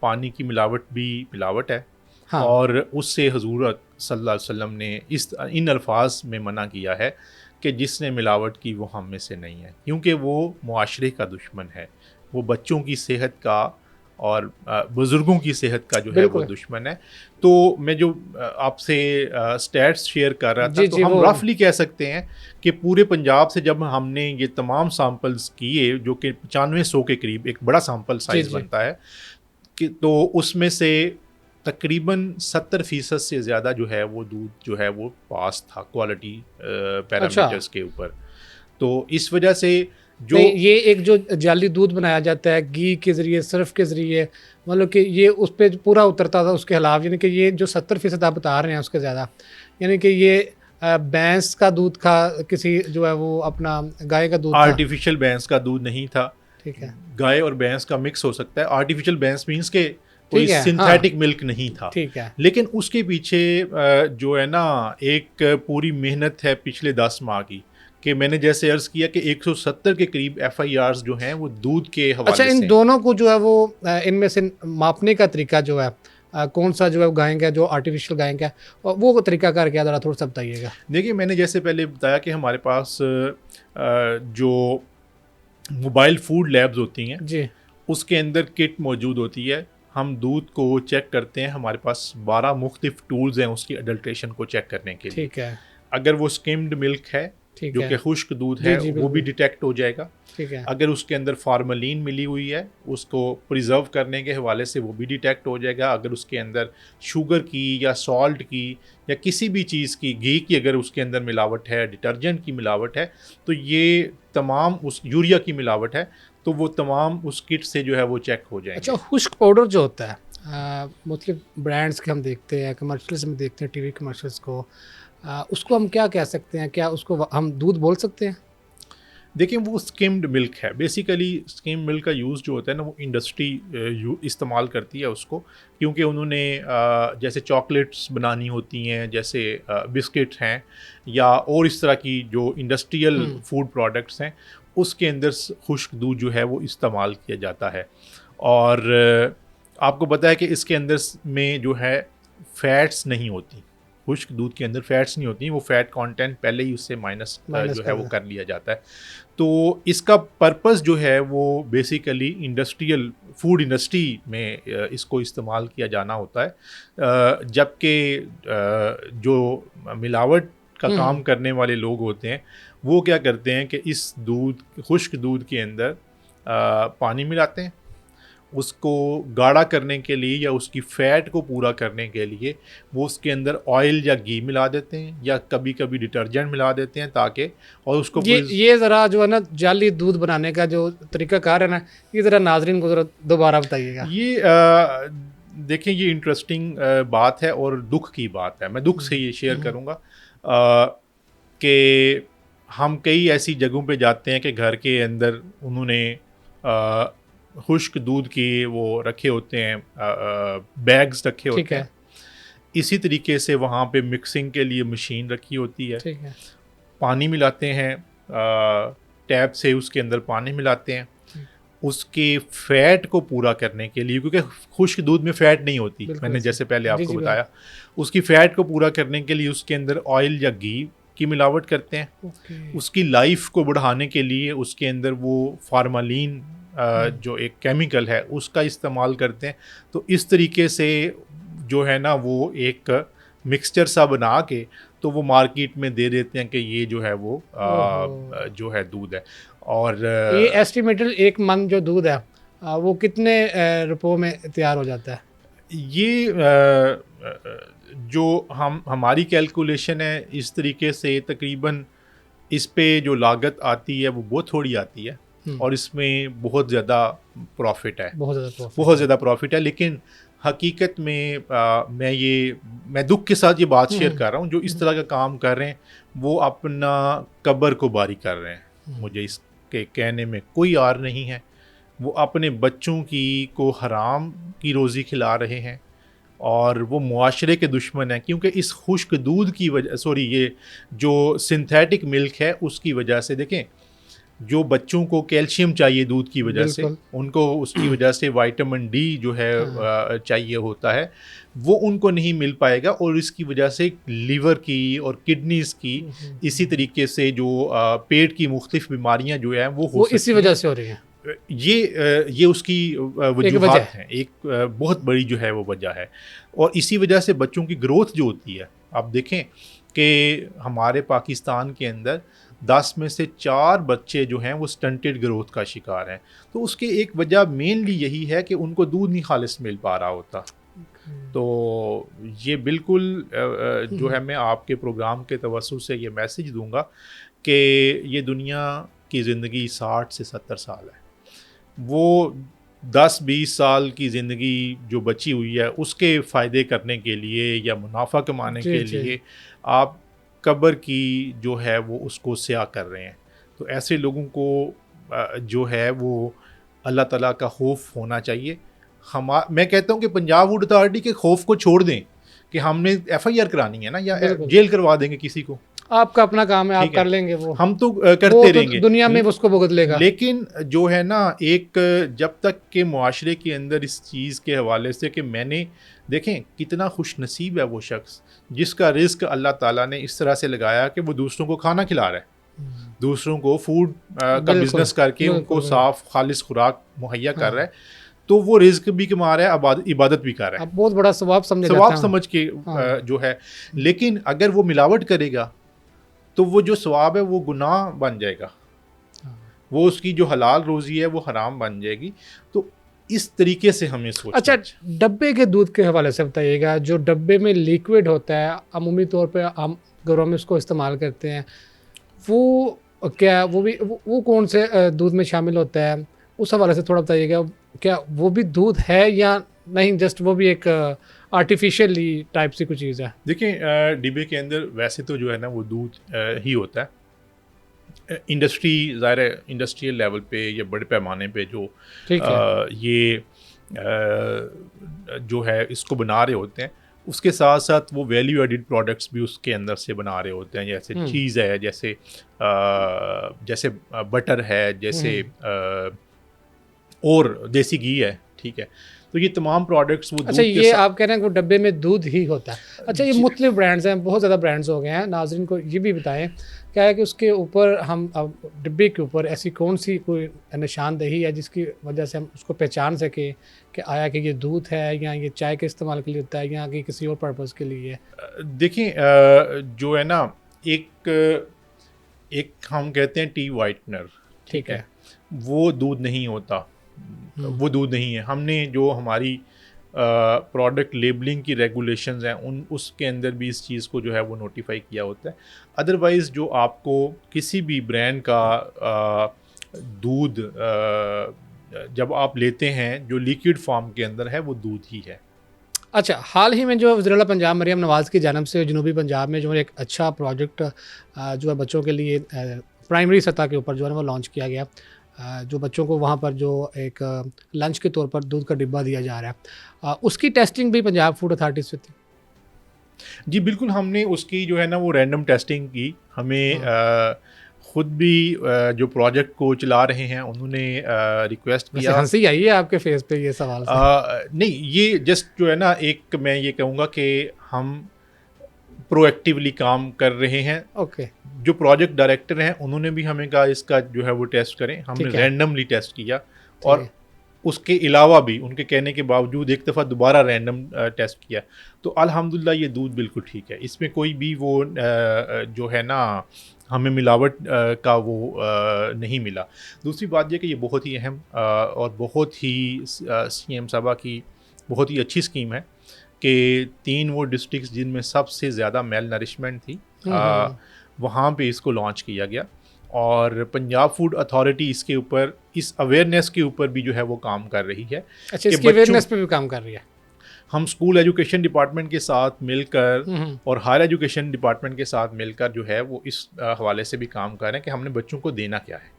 पानी की मिलावट भी मिलावट है। हाँ। और उससे हुजूर सल्लल्लाहु अलैहि वसल्लम ने इन अल्फाज में मना किया है कि जिसने मिलावट की वो हम में से नहीं है, क्योंकि वो मुआशरे का दुश्मन है, वो बच्चों की सेहत का और बुज़ुर्गों की सेहत का जो है वो दुश्मन है। तो मैं जो आपसे स्टैट्स शेयर कर रहा था, तो हम रफली कह सकते हैं कि पूरे पंजाब से जब हमने ये तमाम सैंपल्स किए, जो कि 9500 के करीब एक बड़ा सैंपल साइज़ बनता है, कि तो उसमें से तकरीबन 70% से ज़्यादा जो है वो दूध जो है वो पास था क्वालिटी पैरामीटर्स के ऊपर। तो इस वजह से जो ये एक जो जाली दूध बनाया जाता है घी के ज़रिए, सर्फ के ज़रिए, मतलब कि ये उस पर पूरा उतरता था उसके खिलाफ, यानी कि ये जो 70% आप बता रहे हैं उसके ज़्यादा, यानी कि ये भैंस का दूध का किसी जो है वो अपना गाय का दूध, आर्टिफिशियल भैंस का दूध नहीं था। ठीक है, गाय और भैंस का मिक्स हो सकता है। आर्टिफिशियल भैंस मीन्स के कोई सिंथेटिक मिल्क नहीं था। ठीक है। लेकिन उसके पीछे जो है ना एक पूरी मेहनत है पिछले 10 माह की, कि मैंने जैसे अर्ज किया कि 170 के करीब FIRs जो हैं वो दूध के हवाले से। इन दोनों को जो है वो इनमें से मापने का तरीका जो है कौन सा जो है गाय का, जो आर्टिफिशियल गाय का, वो तरीका कार क्या ज़रा थोड़ा सा बताइएगा। देखिए, मैंने जैसे पहले बताया कि हमारे पास जो मोबाइल फूड लैब्स होती हैं जी, उसके अंदर किट मौजूद होती है। हम दूध को चेक करते हैं, हमारे पास 12 मुख्तलिफ टूल्स हैं उसकी अडल्ट्रेशन को चेक करने के लिए। ठीक है। अगर वो स्किम्ड मिल्क है जो कि खुश्क दूध है, वो भी डिटेक्ट हो जाएगा। ठीक है। अगर उसके अंदर फार्मलिन मिली हुई है, उसको प्रिजर्व करने के हवाले से वो भी डिटेक्ट हो जाएगा। अगर उसके अंदर शुगर की या सॉल्ट की या किसी भी चीज़ की, घी की अगर उसके अंदर मिलावट है, डिटर्जेंट की मिलावट है, तो ये तमाम, उस यूरिया की मिलावट है, तो वो तमाम उस किट से जो है वो चेक हो जाएंगे। अच्छा, खुश्क पाउडर जो होता है मतलब ब्रांड्स के हम देखते हैं, कमर्शियल्स में देखते हैं, टीवी कमर्शियल्स को, उसको हम क्या कह सकते हैं, क्या उसको हम दूध बोल सकते हैं? देखिए, वो स्किम्ड मिल्क है। बेसिकली स्किम्ड मिल्क का यूज़ जो होता है ना, वो इंडस्ट्री इस्तेमाल करती है उसको, क्योंकि उन्होंने जैसे चॉकलेट्स बनानी होती हैं, जैसे बिस्किट हैं, या और इस तरह की जो इंडस्ट्रियल फूड प्रोडक्ट्स हैं, उसके अंदर खुश्क दूध जो है वो इस्तेमाल किया जाता है। और आपको पता है कि इसके अंदर में जो है फ़ैट्स नहीं होती, खुश्क दूध के अंदर फैट्स नहीं होती, वो फैट कंटेंट पहले ही उससे माइनस जो है वो कर लिया जाता है। तो इसका पर्पस जो है वो बेसिकली इंडस्ट्रियल फूड इंडस्ट्री में इसको इस्तेमाल किया जाना होता है, जबकि जो मिलावट का काम करने वाले लोग होते हैं वो क्या करते हैं कि इस खुश्क दूध के अंदर पानी मिलाते हैं, उसको गाढ़ा करने के लिए या उसकी फ़ैट को पूरा करने के लिए वो उसके अंदर ऑयल या घी मिला देते हैं, या कभी कभी डिटर्जेंट मिला देते हैं, ताकि और उसको ये ज़रा जो है ना जाली दूध बनाने का जो तरीक़ाकार है ना, ये ज़रा नाज़रीन को ज़रा दोबारा बताइएगा। ये देखें, ये इंटरेस्टिंग बात है और दुख की बात है। मैं दुख से ये शेयर करूँगा कि हम कई ऐसी जगहों पे जाते हैं कि घर के अंदर उन्होंने खुश्क दूध के वो रखे होते हैं, बैग्स रखे होते हैं। इसी तरीके से वहाँ पे मिक्सिंग के लिए मशीन रखी होती है। ठीक है। पानी मिलाते हैं, टैप से उसके अंदर पानी मिलाते हैं, उसके फ़ैट को पूरा करने के लिए, क्योंकि खुश्क दूध में फ़ैट नहीं होती, मैंने जैसे पहले आपको बताया, उसकी फ़ैट को पूरा करने के लिए उसके अंदर ऑयल या घी की मिलावट करते हैं। उसकी लाइफ को बढ़ाने के लिए उसके अंदर वो फार्मालिन जो एक केमिकल है उसका इस्तेमाल करते हैं। तो इस तरीके से जो है ना वो एक मिक्सचर सा बना के तो वो मार्केट में दे देते हैं कि ये जो है वो जो है दूध है। और ये एस्टिमेटेड एक मन जो दूध है वो कितने रुपयों में तैयार हो जाता है? ये जो हमारी कैलकुलेशन है इस तरीके से, तकरीबन इस पे जो लागत आती है वो बहुत थोड़ी आती है और इसमें बहुत ज़्यादा प्रॉफिट है, बहुत ज़्यादा प्रॉफिट है। लेकिन हकीकत में मैं दुख के साथ ये बात शेयर कर रहा हूँ, जो इस तरह का काम कर रहे हैं वो अपना कब्र को बारी कर रहे हैं। मुझे इसके कहने में कोई आर नहीं है। वो अपने बच्चों को हराम की रोज़ी खिला रहे हैं और वो मुआशरे के दुश्मन हैं, क्योंकि इस खुश्क दूध की वजह, ये जो सिंथेटिक मिल्क है उसकी वजह से, देखें, जो बच्चों को कैल्शियम चाहिए दूध की वजह से, उनको उसकी वजह से विटामिन डी जो है चाहिए होता है, वो उनको नहीं मिल पाएगा और इसकी वजह से लीवर की और किडनीज की, इसी तरीके से जो पेट की मुख्तलिफ बीमारियां जो हैं वो इसी वजह से हो रही हैं। ये उसकी वजूहात हैं, एक बहुत बड़ी जो है वो वजह है। और इसी वजह से बच्चों की ग्रोथ जो होती है, आप देखें कि हमारे पाकिस्तान के अंदर 10 में से 4 बच्चे जो हैं वो स्टंटेड ग्रोथ का शिकार हैं। तो उसकी एक वजह मेनली यही है कि उनको दूध नहीं खालिस मिल पा रहा होता। तो ये बिल्कुल जो है मैं आपके प्रोग्राम के तवज्जुह से ये मैसेज दूंगा कि ये दुनिया की ज़िंदगी 60 से 70 साल है। वो 10-20 साल की ज़िंदगी जो बची हुई है उसके फ़ायदे करने के लिए या मुनाफा कमाने के लिए आप कब्र की जो है वो उसको स्याह कर रहे हैं। तो ऐसे लोगों को जो है वो अल्लाह ताला का खौफ होना चाहिए। मैं कहता हूँ कि पंजाब फूड अथॉरिटी के खौफ को छोड़ दें कि हमने FIR करानी है ना, या जेल करवा देंगे किसी को, आपका अपना काम है, आप कर लेंगे, वो हम तो करते रहेंगे, दुनिया में उसको भुगत लेगा। लेकिन जो है ना, एक जब तक के मुआशरे के अंदर इस चीज़ के हवाले से कि मैंने, देखें कितना खुश नसीब है वो शख्स जिसका रिस्क अल्लाह ताला ने इस तरह से लगाया कि वो दूसरों को खाना खिला रहा है, दूसरों को फूड का बिजनेस करके उनको साफ खालिस खुराक मुहैया कर रहा है। तो वो रिस्क भी कमा रहा है, इबादत भी कर रहा है, बहुत बड़ा सवाब समझ के जो है। लेकिन अगर वो मिलावट करेगा तो वो जो सवाब है वो गुनाह बन जाएगा, वो उसकी जो हलाल रोज़ी है वो हराम बन जाएगी। तो इस तरीके से हमें सोचना। अच्छा, डब्बे के दूध के हवाले से बताइएगा, जो डब्बे में लिक्विड होता है, अमूमी तौर पे हम घरों में उसको इस्तेमाल करते हैं, वो क्या वो कौन से दूध में शामिल होता है, उस हवाले से थोड़ा बताइएगा। क्या वो भी दूध है या नहीं, जस्ट वो भी एक आर्टिफिशियली टाइप से कुछ चीज़ है? देखिए, डिब्बे के अंदर वैसे तो जो है ना वो दूध ही होता है। इंडस्ट्रियल लेवल पे या बड़े पैमाने पे जो ये जो है इसको बना रहे होते हैं, उसके साथ साथ वो वैल्यू एडिड प्रोडक्ट्स भी उसके अंदर से बना रहे होते हैं, जैसे चीज़ है, जैसे बटर है, जैसे और देसी घी है, ठीक है। तो ये तमाम प्रोडक्ट्स वो अच्छा, ये आप कह रहे हैं कि डब्बे में दूध ही होता है। अच्छा, ये मुख्तलिफ ब्रांड्स हैं, बहुत ज़्यादा ब्रांड्स हो गए हैं। नाज़रीन को ये भी बताएं क्या है कि उसके ऊपर हम डिब्बे के ऊपर ऐसी कौन सी कोई निशानदेही है जिसकी वजह से हम उसको पहचान सकें कि आया कि ये दूध है या ये चाय के इस्तेमाल के लिए होता है या कि किसी और पर्पज़ के लिए? देखिए, जो है ना, एक हम कहते हैं टी वाइटनर, ठीक है, वो दूध नहीं होता, वो दूध नहीं है। हमने जो हमारी प्रोडक्ट लेबलिंग की रेगुलेशंस हैं उसके अंदर भी इस चीज़ को जो है वो नोटिफाई किया होता है। अदरवाइज़ जो आपको किसी भी ब्रांड का दूध जब आप लेते हैं जो लिक्विड फॉर्म के अंदर है, वो दूध ही है। अच्छा, हाल ही में जो वज़ीर-ए-आला पंजाब मरियम नवाज़ की जानिब से जनूबी पंजाब में जो एक अच्छा प्रोजेक्ट जो है बच्चों के लिए प्राइमरी सतह के ऊपर जो है वो लॉन्च किया गया, जो बच्चों को वहाँ पर जो एक लंच के तौर पर दूध का डिब्बा दिया जा रहा है, उसकी टेस्टिंग भी पंजाब फूड अथॉरिटी से थी? जी बिल्कुल, हमने उसकी जो है ना वो रैंडम टेस्टिंग की। हमें खुद भी जो प्रोजेक्ट को चला रहे हैं उन्होंने रिक्वेस्ट किया। हंसी आई है आपके फेस पे ये सवाल से? नहीं, ये जस्ट जो है ना, एक मैं ये कहूँगा कि हम प्रोएक्टिवली काम कर रहे हैं। ओके। जो प्रोजेक्ट डायरेक्टर हैं उन्होंने भी हमें कहा इसका जो है वो टेस्ट करें। हमने रैंडमली टेस्ट किया और उसके अलावा भी उनके कहने के बावजूद एक दफ़ा दोबारा रैंडम टेस्ट किया, तो अल्हम्दुलिल्लाह ये दूध बिल्कुल ठीक है। इसमें कोई भी वो जो है ना हमें मिलावट का वो नहीं मिला। दूसरी बात यह कि ये बहुत ही अहम और बहुत ही CM साहबा की बहुत ही अच्छी स्कीम है कि 3 वो डिस्ट्रिक्ट जिनमें सबसे ज़्यादा मेल नरिशमेंट थी, वहाँ पे इसको लॉन्च किया गया और पंजाब फूड अथॉरिटी इसके ऊपर, इस अवेयरनेस के ऊपर भी जो है वो काम कर रही है। अच्छा, इसकी अवेयरनेस पे भी काम कर रही है? हम स्कूल एजुकेशन डिपार्टमेंट के साथ मिलकर और हायर एजुकेशन डिपार्टमेंट के साथ मिलकर जो है वो इस हवाले से भी काम कर रहे हैं कि हमने बच्चों को देना क्या है।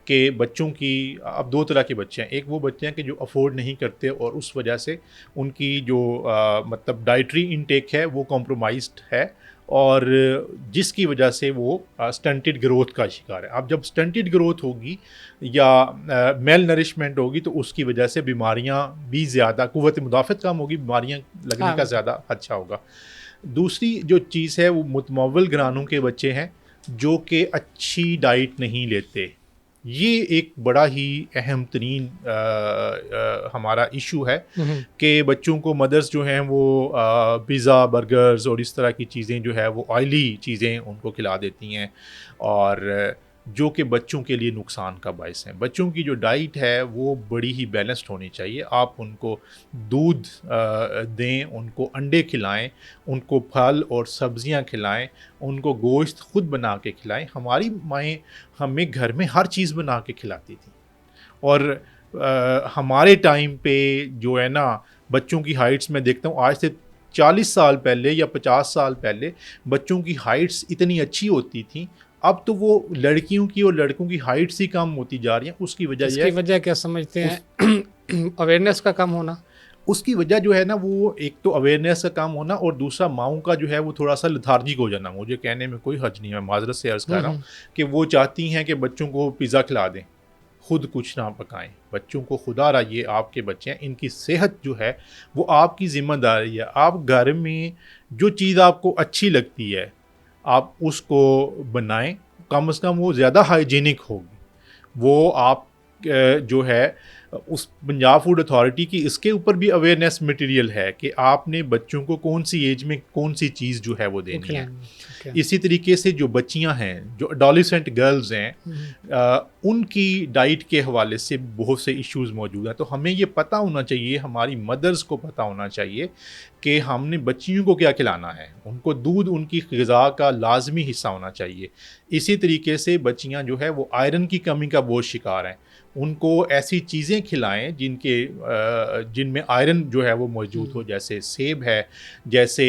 कि बच्चों की अब दो तरह के बच्चे हैं, एक वो बच्चे हैं कि जो अफोर्ड नहीं करते और उस वजह से उनकी जो मतलब डाइटरी इनटेक है वो कॉम्प्रोमाइज्ड है और जिसकी वजह से वो स्टंटेड ग्रोथ का शिकार है। अब जब स्टंटेड ग्रोथ होगी या मेल नरिशमेंट होगी तो उसकी वजह से बीमारियां भी ज़्यादा, क़ुव्वत मुदाफ़त कम होगी, बीमारियां लगने का ज़्यादा अच्छा होगा। दूसरी जो चीज़ है वो मुतमव्वल घरानों के बच्चे हैं जो कि अच्छी डाइट नहीं लेते। ये एक बड़ा ही अहम तरीन हमारा इशू है कि बच्चों को मदर्स जो हैं वो पिज़्ज़ा, बर्गर्स और इस तरह की चीज़ें जो है वो ऑयली चीज़ें उनको खिला देती हैं और जो कि बच्चों के लिए नुकसान का बायस है। बच्चों की जो डाइट है वो बड़ी ही बैलेंस्ड होनी चाहिए। आप उनको दूध दें, उनको अंडे खिलाएं, उनको फल और सब्ज़ियां खिलाएं, उनको गोश्त खुद बना के खिलाएं। हमारी माएँ हमें घर में हर चीज़ बना के खिलाती थी और हमारे टाइम पे जो है ना बच्चों की हाइट्स मैं देखता हूँ आज से 40 साल पहले या 50 साल पहले बच्चों की हाइट्स इतनी अच्छी होती थी। अब तो वो लड़कियों की और लड़कों की हाइट्स ही कम होती जा रही हैं। उसकी वजह क्या समझते हैं? अवेयरनेस का कम होना। उसकी वजह जो है ना वो एक तो अवेयरनेस का कम होना और दूसरा माओं का जो है वो थोड़ा सा लेथार्जिक हो जाना। मुझे कहने में कोई हर्ज नहीं है, मैं माजरत से अर्ज़ कर रहा हूँ कि वो चाहती हैं कि बच्चों को पिज़्ज़ा खिला दें, खुद कुछ ना पकाएं। बच्चों को खुदा रहा ये आपके बच्चे हैं, इनकी सेहत जो है वो आपकी ज़िम्मेदारी है। आप घर में जो चीज़ आपको अच्छी लगती है आप उसको बनाएं, कम से कम वो ज़्यादा हाइजीनिक होगी। वो आप जो है उस पंजाब फूड अथॉरिटी की इसके ऊपर भी अवेयरनेस मटेरियल है कि आपने बच्चों को कौन सी एज में कौन सी चीज़ जो है वो देनी है। इसी तरीके से जो बच्चियां हैं, जो एडोलेसेंट गर्ल्स हैं, उनकी डाइट के हवाले से बहुत से इश्यूज मौजूद हैं। तो हमें ये पता होना चाहिए, हमारी मदर्स को पता होना चाहिए कि हमने बच्चियों को क्या खिलाना है। उनको दूध उनकी ग़िज़ा का लाजमी हिस्सा होना चाहिए। इसी तरीके से बच्चियां जो है वो आयरन की कमी का बहुत शिकार हैं। उनको ऐसी चीज़ें खिलाएं जिनमें आयरन जो है वो मौजूद हो, जैसे सेब है, जैसे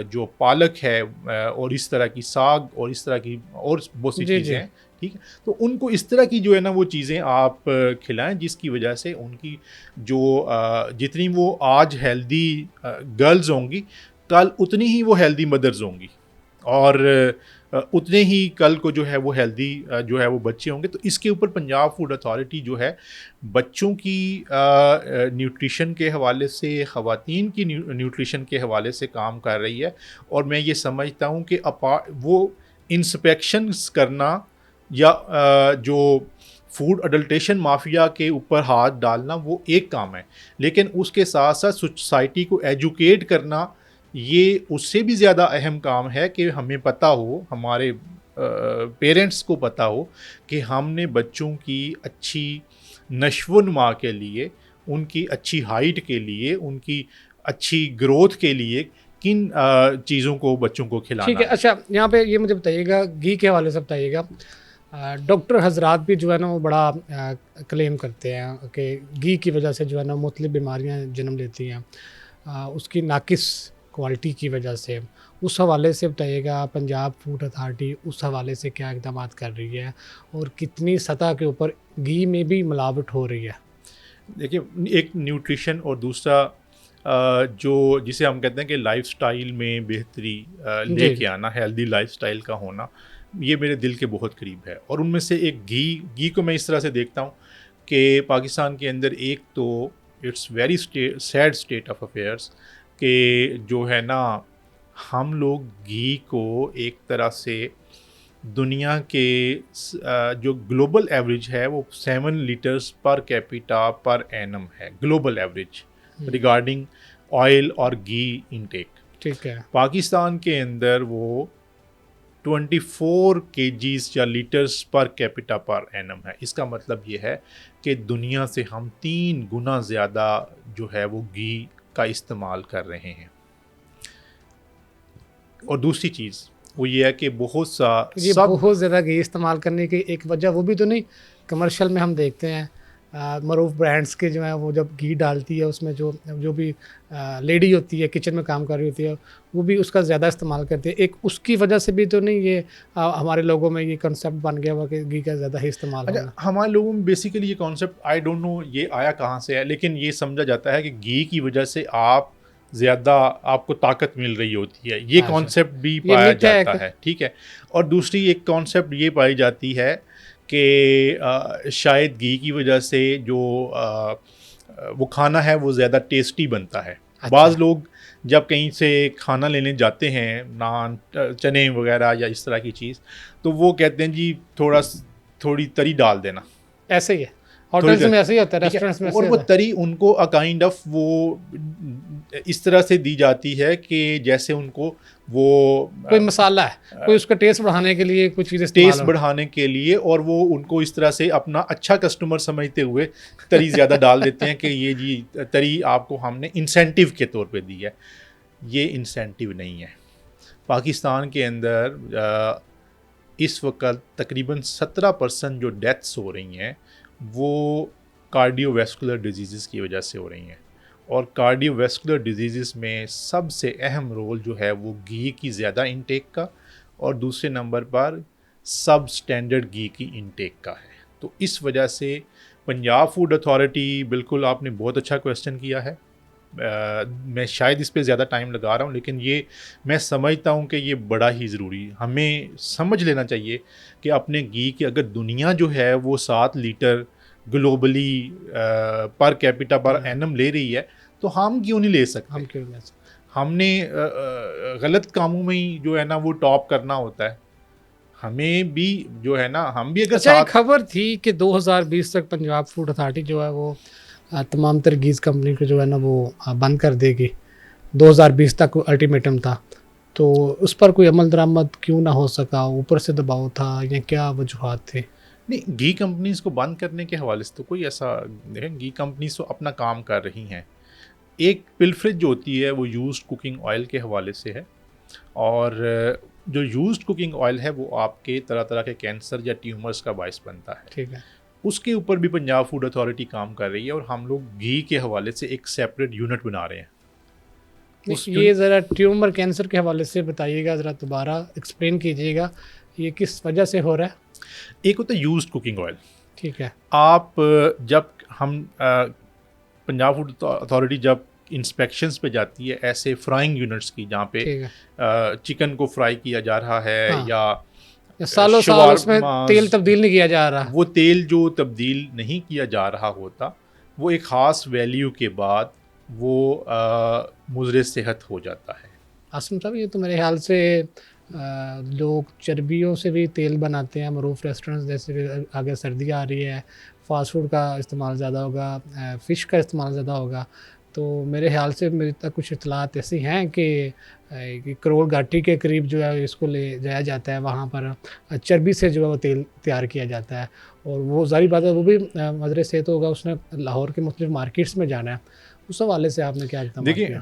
जो पालक है और इस तरह की साग और इस तरह की और बहुत सी चीज़ें हैं। ठीक है, तो उनको इस तरह की जो है ना वो चीज़ें आप खिलाएं जिसकी वजह से उनकी जो जितनी वो आज हेल्दी गर्ल्स होंगी कल उतनी ही वो हेल्दी मदर्स होंगी और उतने ही कल को जो है वो हेल्दी जो है वो बच्चे होंगे। तो इसके ऊपर पंजाब फूड अथॉरिटी जो है बच्चों की न्यूट्रिशन के हवाले से, ख़वातीन की न्यूट्रिशन के हवाले से काम कर रही है। और मैं ये समझता हूँ कि वो इंस्पेक्शंस करना या जो फूड अडल्ट्रेशन माफिया के ऊपर हाथ डालना वो एक काम है, लेकिन उसके साथ साथ सोसाइटी को एजुकेट करना ये उससे भी ज़्यादा अहम काम है कि हमें पता हो, हमारे पेरेंट्स को पता हो कि हमने बच्चों की अच्छी नश्व-ओ-नुमा के लिए, उनकी अच्छी हाइट के लिए, उनकी अच्छी ग्रोथ के लिए किन चीज़ों को बच्चों को खिलाना ठीक है। अच्छा, यहाँ पे ये मुझे बताइएगा, घी के हवाले से बताइएगा। डॉक्टर हजरात भी जो है ना वो बड़ा क्लेम करते हैं कि घी की वजह से जो है ना मुख्तलिफ बीमारियाँ जन्म लेती हैं, उसकी नाकिस क्वालिटी की वजह से। उस हवाले से बताइएगा पंजाब फूड अथॉरिटी उस हवाले से क्या इक़दाम कर रही है और कितनी सतह के ऊपर घी में भी मिलावट हो रही है? देखिए, एक न्यूट्रिशन और दूसरा जो जिसे हम कहते हैं कि लाइफस्टाइल में बेहतरी लेके आना, हेल्दी लाइफस्टाइल का होना, ये मेरे दिल के बहुत करीब है। और उनमें से एक घी को मैं इस तरह से देखता हूँ कि पाकिस्तान के अंदर एक तो it's very sad state of affairs कि जो है ना हम लोग घी को एक तरह से दुनिया के जो ग्लोबल एवरेज है वो 7 litres per capita per annum है, ग्लोबल एवरेज रिगार्डिंग ऑयल और घी इनटेक। ठीक है, पाकिस्तान के अंदर वो 24 केजीज या litres per capita per annum है। इसका मतलब ये है कि दुनिया से हम 3 गुना ज़्यादा जो है वो घी का इस्तेमाल कर रहे हैं। और दूसरी चीज़ वो ये है कि बहुत ज़्यादा घी इस्तेमाल करने की एक वजह वो भी तो नहीं, कमर्शियल में हम देखते हैं मरूफ ब्रांड्स के जो है वो जब घी डालती है उसमें जो जो भी लेडी होती है किचन में काम कर रही होती है वो भी उसका ज़्यादा इस्तेमाल करती है। एक उसकी वजह से भी तो नहीं ये हमारे लोगों में ये कंसेप्ट बन गया हुआ कि घी का ज़्यादा ही इस्तेमाल होना। अच्छा, हमारे लोगों में बेसिकली ये कॉन्सेप्ट आई डोंट नो ये आया कहाँ से है, लेकिन ये समझा जाता है कि घी की वजह से आप ज़्यादा आपको ताकत मिल रही होती है, ये अच्छा, कॉन्सेप्ट भी ये पाया मिथ है जाता है, ठीक है। और दूसरी एक कॉन्सेप्ट ये पाई जाती है कि शायद घी की वजह से जो वो खाना है वो ज़्यादा टेस्टी बनता है। अच्छा। बाज़ लोग जब कहीं से खाना लेने जाते हैं, नान चने वगैरह या इस तरह की चीज़, तो वो कहते हैं जी थोड़ी तरी डाल देना। ऐसे ही है, होटल्स में ऐसे ही होता है, ठीक है, रेस्टोरेंट्स में ऐसे और ही वो होता है। तरी उनको काइंड ऑफ वो इस तरह से दी जाती है कि जैसे उनको वो कोई मसाला है, कोई उसका टेस्ट बढ़ाने के लिए कुछ चीज़ इस्तेमाल टेस्ट हो। बढ़ाने के लिए, और वो उनको इस तरह से अपना अच्छा कस्टमर समझते हुए तरी ज़्यादा डाल देते हैं कि ये जी तरी आपको हमने इंसेंटिव के तौर पे दी है। ये इंसेंटिव नहीं है। पाकिस्तान के अंदर इस वक्त तकरीबन 17% जो डेथ्स हो रही हैं वो कार्डियोवैस्कुलर डिजीज़ की वजह से हो रही हैं, और कार्डियोवैस्कुलर डिजीज़ में सबसे अहम रोल जो है वो घी की ज़्यादा इंटेक का, और दूसरे नंबर पर सब स्टैंडर्ड घी की इंटेक का है। तो इस वजह से पंजाब फूड अथॉरिटी, बिल्कुल आपने बहुत अच्छा क्वेश्चन किया है। मैं शायद इस पे ज़्यादा टाइम लगा रहा हूँ, लेकिन ये मैं समझता हूँ कि ये बड़ा ही ज़रूरी है। हमें समझ लेना चाहिए कि अपने घी की अगर दुनिया जो है वो 7 litre globally per capita per annum ले रही है, तो हम क्यों नहीं ले सकते? हम क्यों नहीं? हमने गलत कामों में ही जो है ना वो टॉप करना होता है। हमें भी जो है ना, हम भी अगर अच्छा, एक साथ खबर थी कि 2020 तक पंजाब फूड अथॉरिटी जो है वो तमाम तरगीज़ कंपनी को जो है ना वो बंद कर देगी। 2020 तक अल्टीमेटम था, तो उस पर कोई अमल दरामद क्यों ना हो सका? ऊपर से दबाव था या क्या वजूहात थे? नहीं, घी कंपनीज़ को बंद करने के हवाले से तो कोई ऐसा देखें, घी कंपनीज़ तो अपना काम कर रही हैं। एक पिलफरेज जो होती है वो यूज्ड कुकिंग ऑयल के हवाले से है, और जो यूज्ड कुकिंग ऑयल है वो आपके तरह तरह के कैंसर या ट्यूमर्स का बायस बनता है। ठीक है। उसके ऊपर भी पंजाब फूड अथॉरिटी काम कर रही है, और हम लोग घी के हवाले से एक सेपरेट यूनिट बना रहे हैं। उस ये ज़रा ट्यूमर कैंसर के हवाले से बताइएगा, ज़रा दोबारा एक्सप्लेन कीजिएगा, ये किस वजह से हो रहा है? एक होता है यूज्ड कुकिंग ऑयल। ठीक है। आप जब हम पंजाब फूड अथॉरिटी जब इंस्पेक्शंस पे जाती है ऐसे फ्राइंग यूनिट्स की, जहाँ पे ठीक है। चिकन को फ्राई किया जा रहा है, हाँ। या सालों साल उसमें शवारमास, तेल तब्दील नहीं किया जा रहा। वो तेल जो तब्दील नहीं किया जा रहा होता, वो एक ख़ास वैल्यू के बाद वो मुज़र सेहत हो जाता है। आसिम साहब, ये तो मेरे ख्याल से लोग चर्बियों से भी तेल बनाते हैं। मरूफ रेस्टोरेंट्स जैसे कि आगे सर्दी आ रही है, फास्ट फूड का इस्तेमाल ज़्यादा होगा, फ़िश का इस्तेमाल ज़्यादा होगा। तो मेरे ख्याल से मेरी तक कुछ इतलात ऐसी हैं कि करोड़ घाटी के करीब जो है इसको ले जाया जाता है, वहाँ पर चर्बी से जो है वो तेल तैयार किया जाता है। और वो ज़ाहिर बात है वो भी मदरे सेहत होगा, उसने लाहौर के मुख्तलिफ मार्केट्स में जाना है। उस हवाले से आपने क्या इक़दाम देखिए, किया?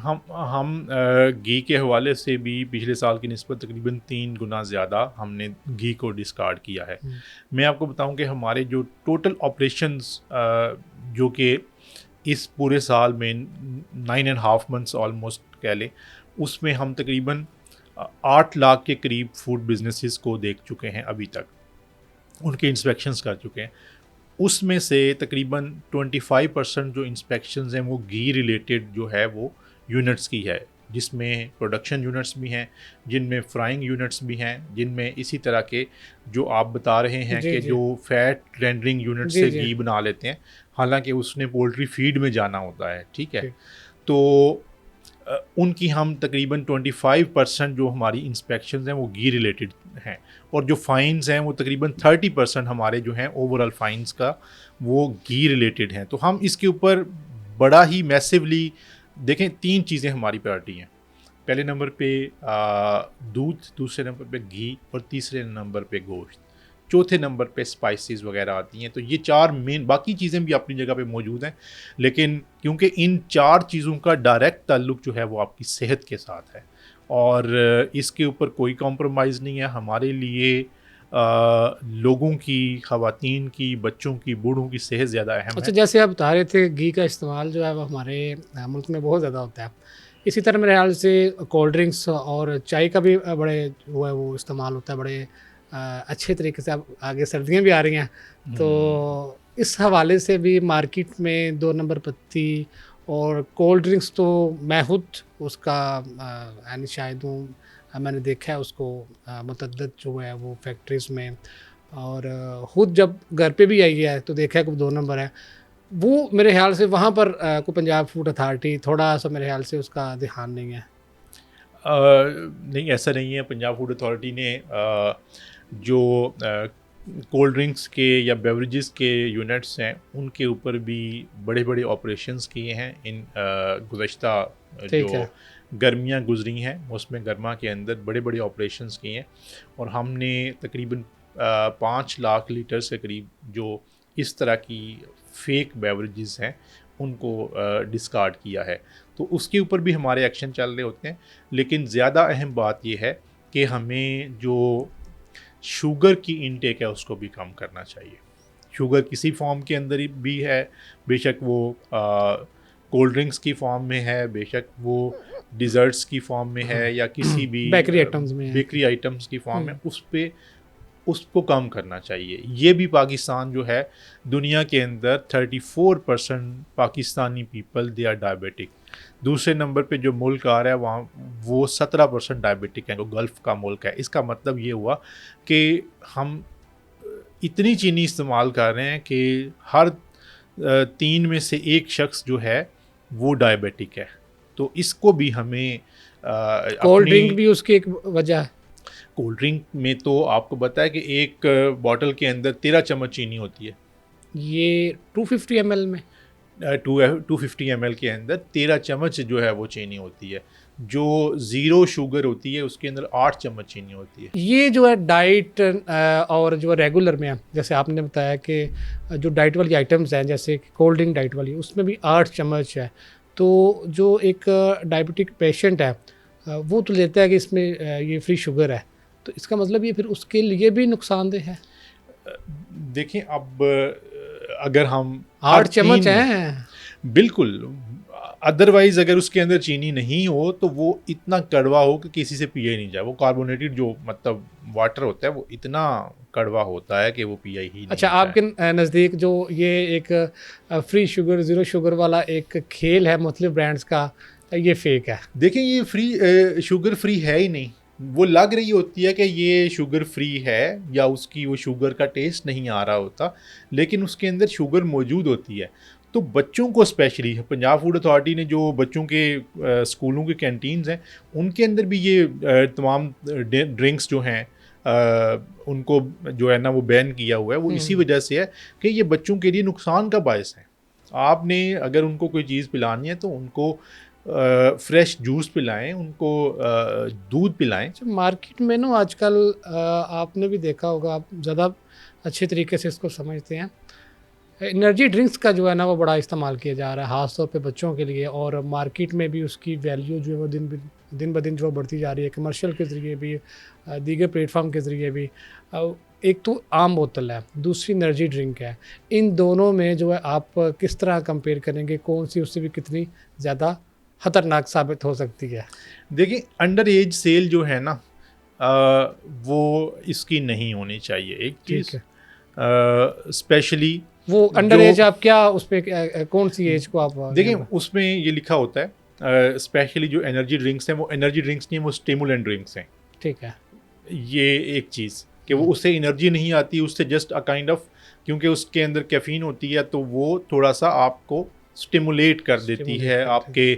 हम घी के हवाले से भी पिछले साल की निस्बत तकरीबन 3 गुना ज़्यादा हमने घी को डिस्कार्ड किया है। मैं आपको बताऊं कि हमारे जो टोटल ऑपरेशंस जो कि इस पूरे साल में 9.5 मंथ्स ऑलमोस्ट कह लें, उसमें हम तकरीबन 8 लाख के करीब फूड बिजनेसेस को देख चुके हैं अभी तक, उनके इंस्पेक्शंस कर चुके हैं। उसमें से तकरीबन 25% जो इंस्पेक्शंस हैं वो घी रिलेटेड जो है वो यूनिट्स की है, जिसमें प्रोडक्शन यूनिट्स भी हैं, जिनमें फ्राइंग यूनिट्स भी हैं, जिनमें इसी तरह के जो आप बता रहे हैं जी, कि जी। जो फैट रेंडरिंग यूनिट जी, से जी। घी बना लेते हैं, हालांकि उसने पोल्ट्री फीड में जाना होता है, ठीक है। ठीक। तो उनकी हम तकरीबन 25% जो हमारी इंस्पेक्शंस हैं वो घी रिलेटेड हैं, और जो फ़ाइन्स हैं वो तकरीबन 30% हमारे जो हैं ओवरऑल फ़ाइन्स का वो घी रिलेटेड हैं। तो हम इसके ऊपर बड़ा ही मैसिवली देखें, 3 चीज़ें हमारी प्रायोरिटी हैं। पहले नंबर पे दूध, दूसरे नंबर पे घी, और तीसरे नंबर पे गोश्त, चौथे नंबर पे स्पाइसेस वगैरह आती हैं। तो ये 4 मेन, बाकी चीज़ें भी अपनी जगह पे मौजूद हैं, लेकिन क्योंकि इन 4 चीज़ों का डायरेक्ट ताल्लुक जो है वो आपकी सेहत के साथ है, और इसके ऊपर कोई कॉम्प्रोमाइज़ नहीं है। हमारे लिए लोगों की, ख़वातीन की, बच्चों की, बूढ़ों की सेहत ज़्यादा अहम अच्छा, है। जैसे आप बता रहे थे घी का इस्तेमाल जो है वो हमारे मुल्क में बहुत ज़्यादा होता है। इसी तरह मेरे ख़्याल से कोल्ड ड्रिंक्स और चाय का भी बड़े जो है वो इस्तेमाल होता है बड़े अच्छे तरीके से। अब आगे सर्दियाँ भी आ रही हैं, हुँ। तो इस हवाले से भी मार्केट में 2 नंबर पत्ती और कोल्ड ड्रिंक्स तो मैं खुद उसका यानी शायद हूँ, मैंने देखा है उसको मुतअद्दिद जो है वो फैक्ट्रीज़ में, और खुद जब घर पे भी आई है तो देखा है कि 2 नंबर है। वो मेरे ख़्याल से वहाँ पर कोई पंजाब फूड अथॉरिटी थोड़ा-सा मेरे ख़्याल से उसका ध्यान नहीं है। नहीं, ऐसा नहीं है। पंजाब फूड अथॉरिटी ने जो कोल्ड ड्रिंक्स के या बेवरेजेस के यूनिट्स हैं, उनके ऊपर भी बड़े-बड़े ऑपरेशंस किए हैं इन गुज़श्ता ठीक है। जो गर्मियाँ गुज़री हैं, उसमें गरमा के अंदर बड़े-बड़े ऑपरेशंस किए हैं और हमने तकरीबन 5 लाख लीटर से करीब जो इस तरह की फ़ेक बेवरेजेस हैं, उनको डिस्कार्ड किया है। तो उसके ऊपर भी हमारे एक्शन चल रहे होते हैं। लेकिन ज़्यादा अहम बात ये है कि हमें जो शुगर की इनटेक है उसको भी कम करना चाहिए। शुगर किसी फ़ॉर्म के अंदर ही भी है, बेशक वो कोल्ड ड्रिंक्स की फ़ॉर्म में है, बेशक वो डिज़र्ट्स की फ़ॉर्म में है या किसी भी बेकरी आइटम्स में है। बेकरी आइटम्स की फ़ॉर्म में, हुँ। उसको कम करना चाहिए। ये भी पाकिस्तान जो है, दुनिया के अंदर 34% Pakistani people they are diabetic. दूसरे नंबर पे जो मुल्क आ रहा है वहाँ वो 17% डायबिटिक हैं, वो गल्फ़ का मुल्क है। इसका मतलब ये हुआ कि हम इतनी चीनी इस्तेमाल कर रहे हैं कि हर 3 में से 1 शख्स जो है वो डायबिटिक है। तो इसको भी हमें कोल्ड अपनी ड्रिंक भी उसकी एक वजह है। कोल्ड ड्रिंक में तो आपको पता है कि एक बॉटल के अंदर 13 चम्मच चीनी होती है। ये 250 एमएल में। 250 ml के अंदर 13 चम्मच जो है वो चीनी होती है। जो ज़ीरो शुगर होती है उसके अंदर 8 चम्मच चीनी होती है। ये जो है डाइट और जो रेगुलर में है, जैसे आपने बताया कि जो डाइट वाली आइटम्स हैं जैसे कि कोल्ड ड्रिंक डाइट वाली, उसमें भी 8 चम्मच है। तो जो एक डायबिटिक पेशेंट है वो तो लेता है कि इसमें ये फ्री शुगर है, तो इसका मतलब ये फिर उसके लिए भी नुकसानदेह है। देखें अब अगर हम हर 8 चम्मच 3 हैं। बिल्कुल, अदरवाइज़ अगर उसके अंदर चीनी नहीं हो तो वो इतना कड़वा हो कि किसी से पिया ही नहीं जाए। वो कार्बोनेटेड जो मतलब वाटर होता है वो इतना कड़वा होता है कि वो पिया ही नहीं अच्छा, जाए। आपके नज़दीक जो ये एक फ्री शुगर, ज़ीरो शुगर वाला एक खेल है मुख्तलिफ ब्रांड्स का, ये फ़ेक है। देखिए ये शुगर फ्री है ही नहीं। वो लग रही होती है कि ये शुगर फ्री है या उसकी वो शुगर का टेस्ट नहीं आ रहा होता, लेकिन उसके अंदर शुगर मौजूद होती है। तो बच्चों को स्पेशली पंजाब फूड अथॉरिटी ने जो बच्चों के स्कूलों के कैंटीन्स हैं, उनके अंदर भी ये तमाम ड्रिंक्स जो हैं उनको जो है ना वो बैन किया हुआ है। वो इसी वजह से है कि ये बच्चों के लिए नुकसान का बायस है। आपने अगर उनको कोई चीज़ पिलानी है तो उनको फ्रेश जूस पिलाएं, उनको दूध पिलाएं। अच्छा, मार्केट में ना आजकल आपने भी देखा होगा, आप ज़्यादा अच्छे तरीके से इसको समझते हैं, एनर्जी ड्रिंक्स का जो है ना वो बड़ा इस्तेमाल किया जा रहा है ख़ास तौर पे बच्चों के लिए, और मार्केट में भी उसकी वैल्यू जो है वो दिन ब दिन जो बढ़ती जा रही है, कमर्शियल के ज़रिए भी, दीगर प्लेटफॉर्म के ज़रिए भी। एक तो आम बोतल है, दूसरी एनर्जी ड्रिंक है। इन दोनों में जो है आप किस तरह कंपेयर करेंगे, कौन सी उससे भी कितनी ज़्यादा ख़तरनाक साबित हो सकती है? देखिए अंडर एज सेल जो है ना वो इसकी नहीं होनी चाहिए एक ठीक चीज़। है। स्पेशली वो अंडर जो एज आप क्या उस पे कौन सी एज को आप देखिए उसमें ये लिखा होता है स्पेशली जो एनर्जी ड्रिंक्स हैं वो एनर्जी ड्रिंक्स नहीं, वो स्टिमुलेंट ड्रिंक्स हैं। ठीक है। ये एक चीज़ कि वो उससे एनर्जी नहीं आती, उससे जस्ट अ काइंड ऑफ, क्योंकि उसके अंदर कैफीन होती है तो वो थोड़ा सा आपको स्टिमुलेट कर देती स्टिमुलेट है, करते हैं। आपके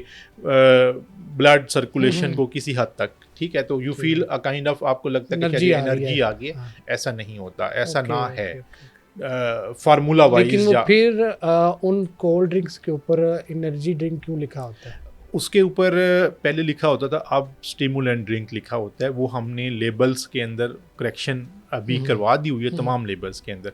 ब्लड सर्कुलेशन हम्म, को किसी हद तक। ठीक है, तो यू ठीक फील है। अ काइंड ऑफ, आपको लगता है कि एनर्जी चलिए आ रही है। एनर्जी आ गई है। हाँ। ऐसा नहीं होता, ऐसा ओके ना है। Okay okay. फार्मूला लेकिन वाइज वो या फिर उन कोल्ड ड्रिंक्स के ऊपर एनर्जी ड्रिंक क्यों लिखा होता है? उसके ऊपर पहले लिखा होता था, अब स्टिमुलेंट ड्रिंक लिखा होता है। वो हमने लेबल्स के अंदर करेक्शन अभी हम्म, करवा दी हुई है हम्म। तमाम लेबल्स के अंदर।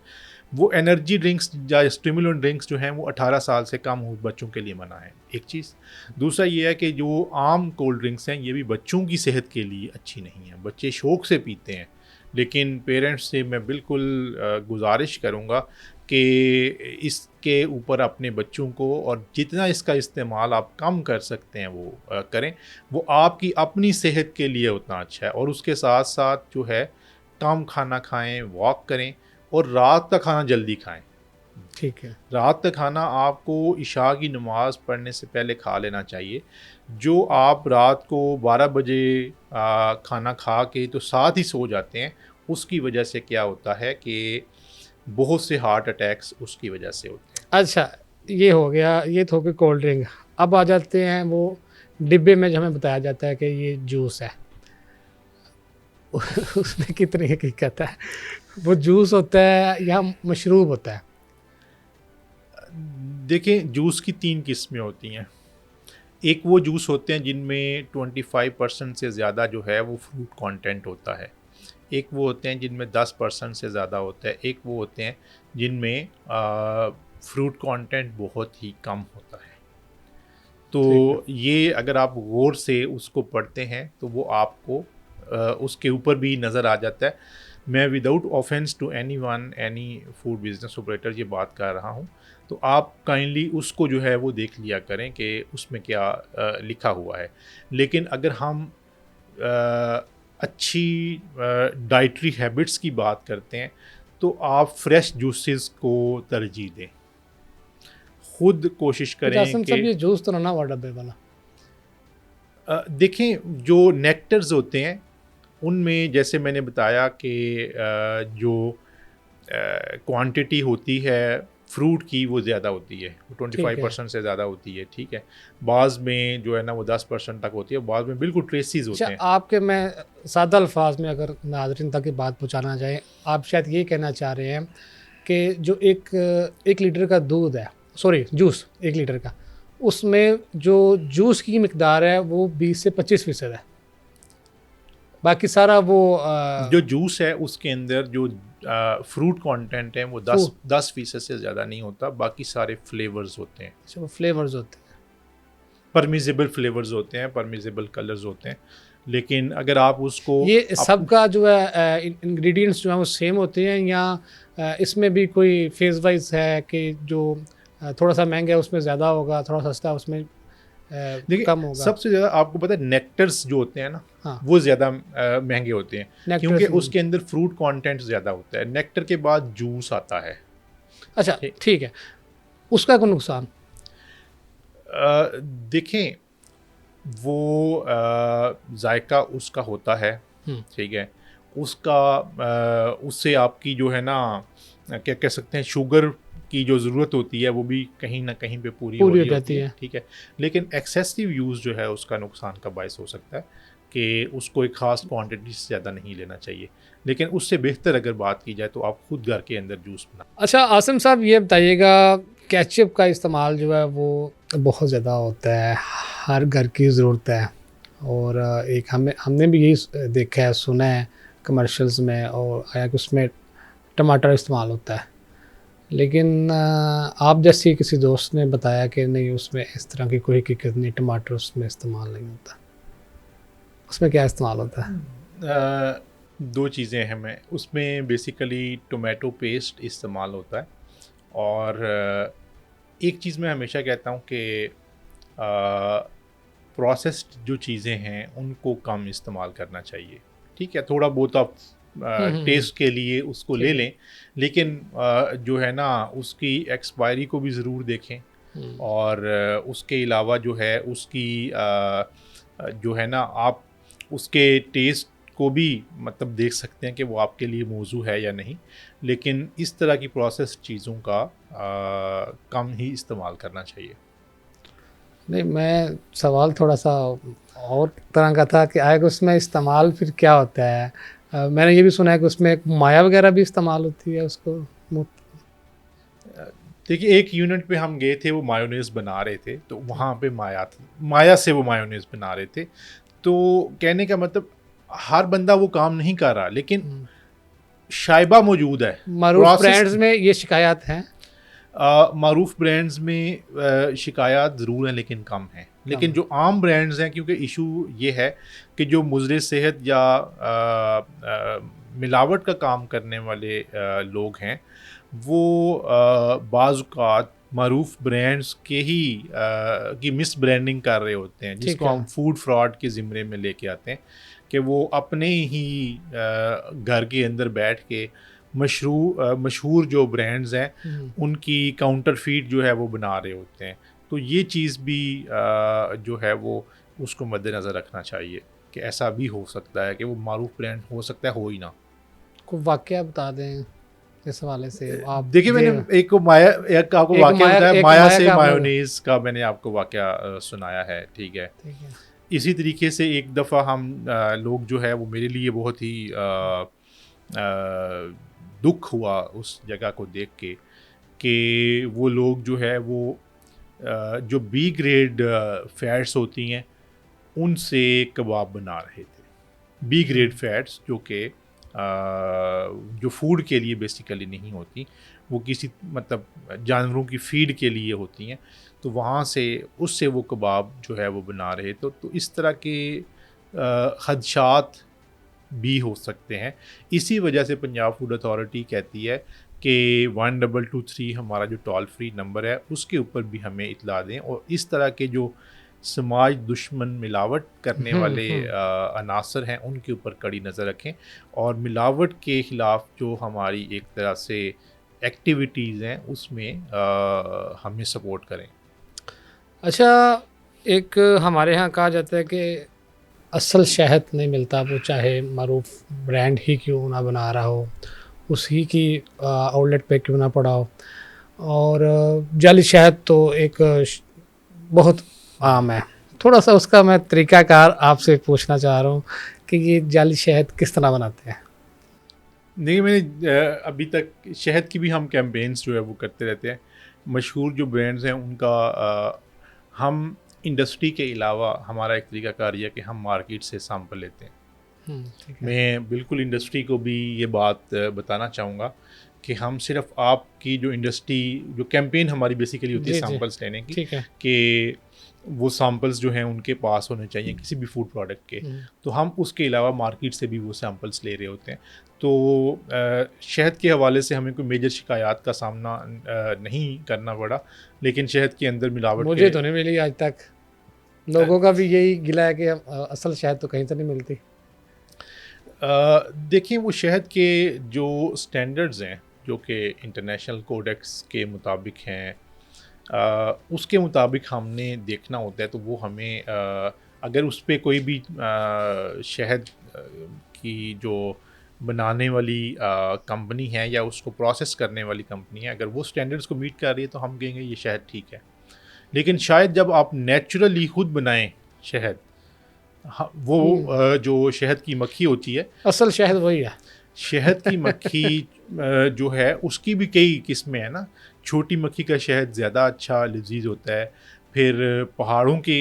वो एनर्जी ड्रिंक्स या स्टिमुलेंट ड्रिंक्स जो हैं वो 18 साल से कम हो बच्चों के लिए मना है, एक चीज़। दूसरा ये है कि जो आम कोल्ड ड्रिंक्स हैं ये भी बच्चों की सेहत के लिए अच्छी नहीं है। बच्चे शौक़ से पीते हैं, लेकिन पेरेंट्स से मैं बिल्कुल गुजारिश करूँगा कि इसके ऊपर अपने बच्चों को, और जितना इसका इस्तेमाल आप कम कर सकते हैं वो करें। वो आपकी अपनी सेहत के लिए उतना अच्छा है। और उसके साथ साथ जो है कम खाना खाएं, वॉक करें, और रात का खाना जल्दी खाएं। ठीक है। रात का खाना आपको इशा की नमाज़ पढ़ने से पहले खा लेना चाहिए। जो आप रात को 12 बजे खाना खा के तो साथ ही सो जाते हैं, उसकी वजह से क्या होता है कि बहुत से हार्ट अटैक्स उसकी वजह से होते हैं। अच्छा, ये हो गया, ये तो हो गई कोल्ड ड्रिंक। अब आ जाते हैं वो डिब्बे में जो हमें बताया जाता है कि ये जूस है। उसमें कितनी हकीकत है? वो जूस होता है या मशरूब होता है? देखें, जूस की 3 किस्में होती हैं। एक वो जूस होते हैं जिनमें 25% से ज़्यादा जो है वो फ्रूट कंटेंट होता है। एक वो होते हैं जिनमें 10% से ज़्यादा होता है। एक वो होते हैं जिनमें फ्रूट कंटेंट बहुत ही कम होता है। तो ये अगर आप गौर से उसको पढ़ते हैं तो वो आपको उसके ऊपर भी नज़र आ जाता है। मैं without offence to anyone, any food business operator ये बात कर रहा हूँ, तो आप काइंडली उसको जो है वो देख लिया करें कि उसमें क्या लिखा हुआ है। लेकिन अगर हम अच्छी डाइटरी हैबिट्स की बात करते हैं तो आप फ्रेश जूसेस को तरजीह दें। खुद कोशिश करें आसिम साहब, कि ये जूस तो ना हुआ डब्बे वाला? देखें, जो नेक्टर्स होते हैं उनमें जैसे मैंने बताया कि जो क्वांटिटी होती है फ्रूट की वो ज़्यादा होती है, वो 25% से ज़्यादा होती है। ठीक है, बाज़ में जो है ना वो 10% तक होती है, बाज़ में बिल्कुल ट्रेसीज होते अच्छा, हैं। आपके मैं सादा अल्फाज में अगर नाज़रीन तक की बात पहुँचाना चाहें, आप शायद ये कहना चाह रहे हैं कि जो एक लीटर का दूध है, सॉरी जूस 1 लीटर का, उसमें जो जूस की मिकदार है वो 20 से 25% है। बाकी सारा वो जो जूस है उसके अंदर जो फ्रूट कंटेंट है वो 10% से ज़्यादा नहीं होता, बाकी सारे फ्लेवर्स होते हैं। अच्छा, वो फ्लेवर्स होते हैं। परमिजेबल फ्लेवर्स होते हैं, परमिजेबल कलर्स होते हैं। लेकिन अगर आप उसको ये सबका जो है इंग्रेडिएंट्स जो है वो सेम होते हैं, या इसमें भी कोई फेज वाइज है कि जो थोड़ा सा महंगा है उसमें ज़्यादा होगा, थोड़ा सस्ता उसमें देखिए, कम होगा? सबसे ज़्यादा आपको पता है नेक्टर्स जो होते हैं ना, हाँ, वो ज़्यादा महंगे होते हैं नेक्टर्स क्योंकि उसके अंदर फ्रूट कंटेंट ज़्यादा होता है। नेक्टर के बाद जूस आता है। अच्छा, ठीक है। उसका कोई नुकसान? देखें, वो जायका उसका होता है, ठीक है, उसका उससे आपकी जो है ना क्या कह सकते हैं, शुगर की जो ज़रूरत होती है वो भी कहीं ना कहीं पे पूरी हो रही होती है। ठीक है, लेकिन एक्सेसिव यूज़ जो है उसका नुकसान का बायस हो सकता है कि उसको एक ख़ास क्वांटिटी से ज़्यादा नहीं लेना चाहिए। लेकिन उससे बेहतर अगर बात की जाए तो आप खुद घर के अंदर जूस बना। अच्छा आसिम साहब, ये बताइएगा, केचप का इस्तेमाल जो है वो बहुत ज़्यादा होता है, हर घर की ज़रूरत है। और एक हमने भी यही देखा है, सुना है कमर्शियल्स में, और आया कि उसमें टमाटर इस्तेमाल होता है। लेकिन आप जैसे किसी दोस्त ने बताया कि नहीं, उसमें इस तरह की कोई हकीकत नहीं, टमाटर उसमें इस्तेमाल नहीं होता। उसमें क्या इस्तेमाल होता है? 2 चीज़ें हैं, मैं उसमें बेसिकली टोमेटो पेस्ट इस्तेमाल होता है। और एक चीज़ मैं हमेशा कहता हूँ कि प्रोसेस्ड जो चीज़ें हैं उनको कम इस्तेमाल करना चाहिए। ठीक है, थोड़ा बहुत आप टेस्ट के लिए उसको ले लें, लेकिन जो है ना उसकी एक्सपायरी को भी ज़रूर देखें। और उसके अलावा जो है उसकी जो है ना आप उसके टेस्ट को भी मतलब देख सकते हैं कि वो आपके लिए मौजू है या नहीं। लेकिन इस तरह की प्रोसेस चीज़ों का कम ही इस्तेमाल करना चाहिए। नहीं, मैं सवाल थोड़ा सा और तरह का था कि आगे उसमें इस्तेमाल फिर क्या होता है। मैंने ये भी सुना है कि उसमें माया वगैरह भी इस्तेमाल होती है उसको। देखिए, एक यूनिट पे हम गए थे, वो मायोनेज़ बना रहे थे, तो वहाँ पे माया से वो मायोनेज़ बना रहे थे। तो कहने का मतलब हर बंदा वो काम नहीं कर रहा, लेकिन शाइबा मौजूद है। मारूफ ब्रांड्स में ये शिकायत है। मारूफ ब्रांड्स में शिकायत ज़रूर है लेकिन कम है। लेकिन जो आम ब्रांड्स हैं, क्योंकि इशू ये है कि जो मुज़र सेहत या मिलावट का काम करने वाले लोग हैं वो बाज़ औक़ात मरूफ ब्रांड्स के ही की मिस ब्रांडिंग कर रहे होते हैं, ठीक जिसको हम है। फूड फ्रॉड के ज़िम्मे में लेके आते हैं कि वो अपने ही घर के अंदर बैठ के मशहूर जो ब्रांड्स हैं हुँ। उनकी काउंटरफीट जो है वो बना रहे होते हैं। तो ये चीज़ भी जो है वो उसको मद्देनज़र रखना चाहिए कि ऐसा भी हो सकता है कि वो मारूफ ब्रांड हो सकता है, हो ही ना। कोई वाक़या बता दें इस हवाले से आप देखिए ये मैंने एक आपको वाक़या बताया, एक माया माया से का आपने मायोनीज़ का मैंने आपको वाक़या सुनाया है, ठीक है। ठीक है। इसी तरीके से एक दफ़ा हम लोग जो है वो मेरे लिए बहुत ही दुःख हुआ उस जगह को देख के कि वो लोग जो है वो जो बी ग्रेड फैट्स होती हैं उनसे कबाब बना रहे थे। बी ग्रेड हुँ। फैट्स जो कि जो फूड के लिए बेसिकली नहीं होती, वो किसी मतलब जानवरों की फ़ीड के लिए होती हैं। तो वहाँ से उससे वो कबाब जो है वो बना रहे तो इस तरह के खदशात भी हो सकते हैं। इसी वजह से पंजाब फूड अथॉरिटी कहती है कि 1223 हमारा जो टोल फ्री नंबर है उसके ऊपर भी हमें इत्तला दें और इस तरह के जो समाज दुश्मन मिलावट करने हुँ, वाले हुँ। अनासर हैं उनके ऊपर कड़ी नज़र रखें और मिलावट के ख़िलाफ़ जो हमारी एक तरह से एक्टिविटीज़ हैं उसमें हमें सपोर्ट करें। अच्छा, एक हमारे यहाँ कहा जाता है कि असल शहद नहीं मिलता, वो चाहे मारूफ ब्रांड ही क्यों ना बना रहा हो, उसी की आउटलेट पे क्यों ना पड़ा हो। और जाली शहद तो एक बहुत आम है। थोड़ा-सा उसका मैं तरीक़ाकार आपसे पूछना चाह रहा हूँ कि ये जाली शहद किस तरह बनाते हैं? देखिए मैंने अभी तक शहद की भी हम कैंपेन्स जो है वो करते रहते हैं। मशहूर जो ब्रांड्स हैं उनका हम इंडस्ट्री के अलावा हमारा एक तरीक़ाकार ये है कि हम मार्केट से सैंपल लेते हैं। हुँ, ठीक है। मैं बिल्कुल इंडस्ट्री को भी ये बात बताना चाहूँगा कि हम सिर्फ़ आपकी जो इंडस्ट्री जो कैंपेन हमारी बेसिकली होती है जी, जी। सैंपल्स लेने की ठीक है। कि वो सैंपल्स जो हैं उनके पास होने चाहिए किसी भी फूड प्रोडक्ट के। हुँ। तो हम उसके अलावा मार्केट से भी वो सैंपल्स ले रहे होते हैं। तो शहद के हवाले से हमें कोई मेजर शिकायत का सामना नहीं करना पड़ा, लेकिन शहद के अंदर मिलावट मुझे के तो नहीं मिली आज तक। लोगों का भी यही गिला है कि असल शहद तो कहीं से नहीं मिलती। देखिए वो शहद के जो स्टैंडर्ड्स हैं जो कि इंटरनेशनल कोडेक्स के मुताबिक हैं उसके मुताबिक हमने देखना होता है तो वो हमें अगर उस पे कोई भी शहद की जो बनाने वाली कंपनी है या उसको प्रोसेस करने वाली कंपनी है अगर वो स्टैंडर्ड्स को मीट कर रही है तो हम कहेंगे ये शहद ठीक है। लेकिन शायद जब आप नेचुरली खुद बनाएं शहद हाँ, वो हुँ। जो शहद की मक्खी होती है असल शहद वही है। शहद की मक्खी जो है उसकी भी कई किस्में हैं ना। छोटी मक्खी का शहद ज़्यादा अच्छा लज़ीज़ होता है। फिर पहाड़ों के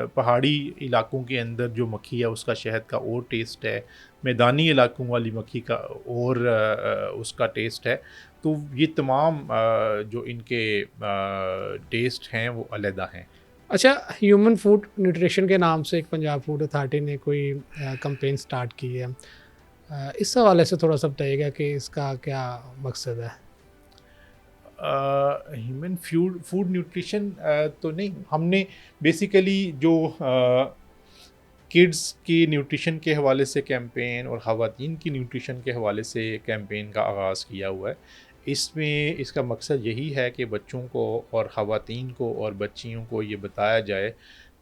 पहाड़ी इलाकों के अंदर जो मक्खी है उसका शहद का और टेस्ट है। मैदानी इलाकों वाली मक्खी का और उसका टेस्ट है। तो ये तमाम जो इनके टेस्ट हैं वो अलग हैं। अच्छा, ह्यूमन फूड न्यूट्रिशन के नाम से एक पंजाब फूड अथॉरिटी ने कोई कैंपेन स्टार्ट की है। इस हवाले से थोड़ा-सा बताइएगा कि इसका क्या मकसद है? ह्यूमन फूड न्यूट्रिशन तो नहीं हमने बेसिकली जो किड्स की न्यूट्रिशन के हवाले से कैंपेन और ख़वातीन की न्यूट्रिशन के हवाले से कैंपेन का आगाज़ किया हुआ है। इसमें इसका मकसद यही है कि बच्चों को और ख़वातीन को और बच्चियों को ये बताया जाए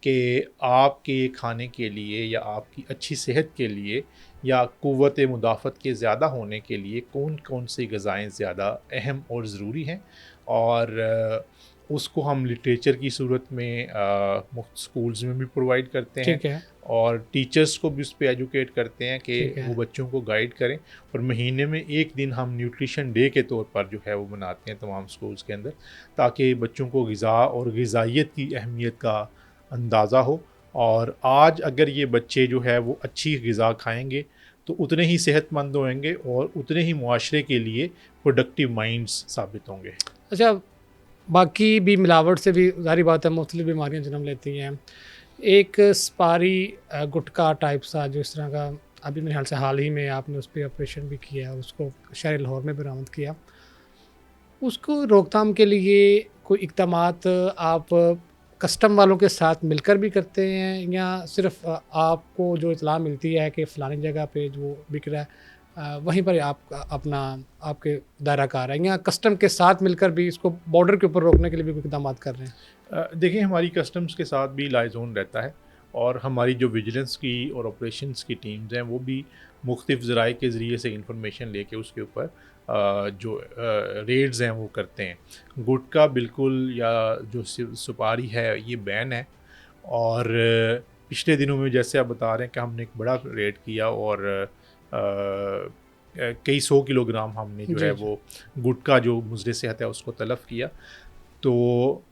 कि आपके खाने के लिए या आपकी अच्छी सेहत के लिए या क़ुव्वत मुदाफ़त के ज़्यादा होने के लिए कौन-कौन सी ग़िज़ाएँ ज़्यादा अहम और ज़रूरी हैं और उसको हम लिटरेचर की सूरत में मुफ़्त स्कूल्स में भी प्रोवाइड करते हैं ठीक है, और टीचर्स को भी उस पे एजुकेट करते हैं कि ठीक है। वो बच्चों को गाइड करें और महीने में एक दिन हम न्यूट्रिशन डे के तौर पर जो है वो मनाते हैं तमाम स्कूल्स के अंदर ताकि बच्चों को ग़िज़ा और ग़िज़ाइयत की अहमियत का अंदाज़ा हो। और आज अगर ये बच्चे जो है वो अच्छी ग़िज़ा खाएँगे तो उतने ही सेहतमंद होंगे और उतने ही मुआशरे के लिए प्रोडक्टिव माइंड्स साबित होंगे। अच्छा, बाकी भी मिलावट से भी ज़ाहिर बात है मुख्तलिफ़ बीमारियाँ जन्म लेती हैं। एक सुपारी गुटखा टाइप सा जो इस तरह का अभी मेरे ख्याल से हाल ही में आपने उस पे ऑपरेशन भी किया, उसको शहर लाहौर में बरामद किया। उसको रोकथाम के लिए कोई इक़दामात आप कस्टम वालों के साथ मिलकर भी करते हैं, या सिर्फ़ आपको जो इत्तला मिलती है कि फ़लानी जगह पे जो बिक रहा है वहीं पर आप अपना आपके दायरा कार है, या कस्टम के साथ मिलकर भी इसको बॉर्डर के ऊपर रोकने के लिए भी कोई इक़दामात कर रहे हैं? देखिए, हमारी कस्टम्स के साथ भी लाइजोन रहता है, और हमारी जो विजिलेंस की और ऑपरेशंस की टीम्स हैं वो भी मुख्तलिफ़ ज़राए के ज़रिए से इंफॉर्मेशन लेके उसके ऊपर जो रेड्स हैं वो करते हैं। गुटखा बिल्कुल, या जो सुपारी है, ये बैन है। और पिछले दिनों में जैसे आप बता रहे हैं कि हमने एक बड़ा रेड किया, और कई 100 किलोग्राम हमने जो है जी, जी। वो गुटखा जो मुजरे सेहत है उसको तलब किया। तो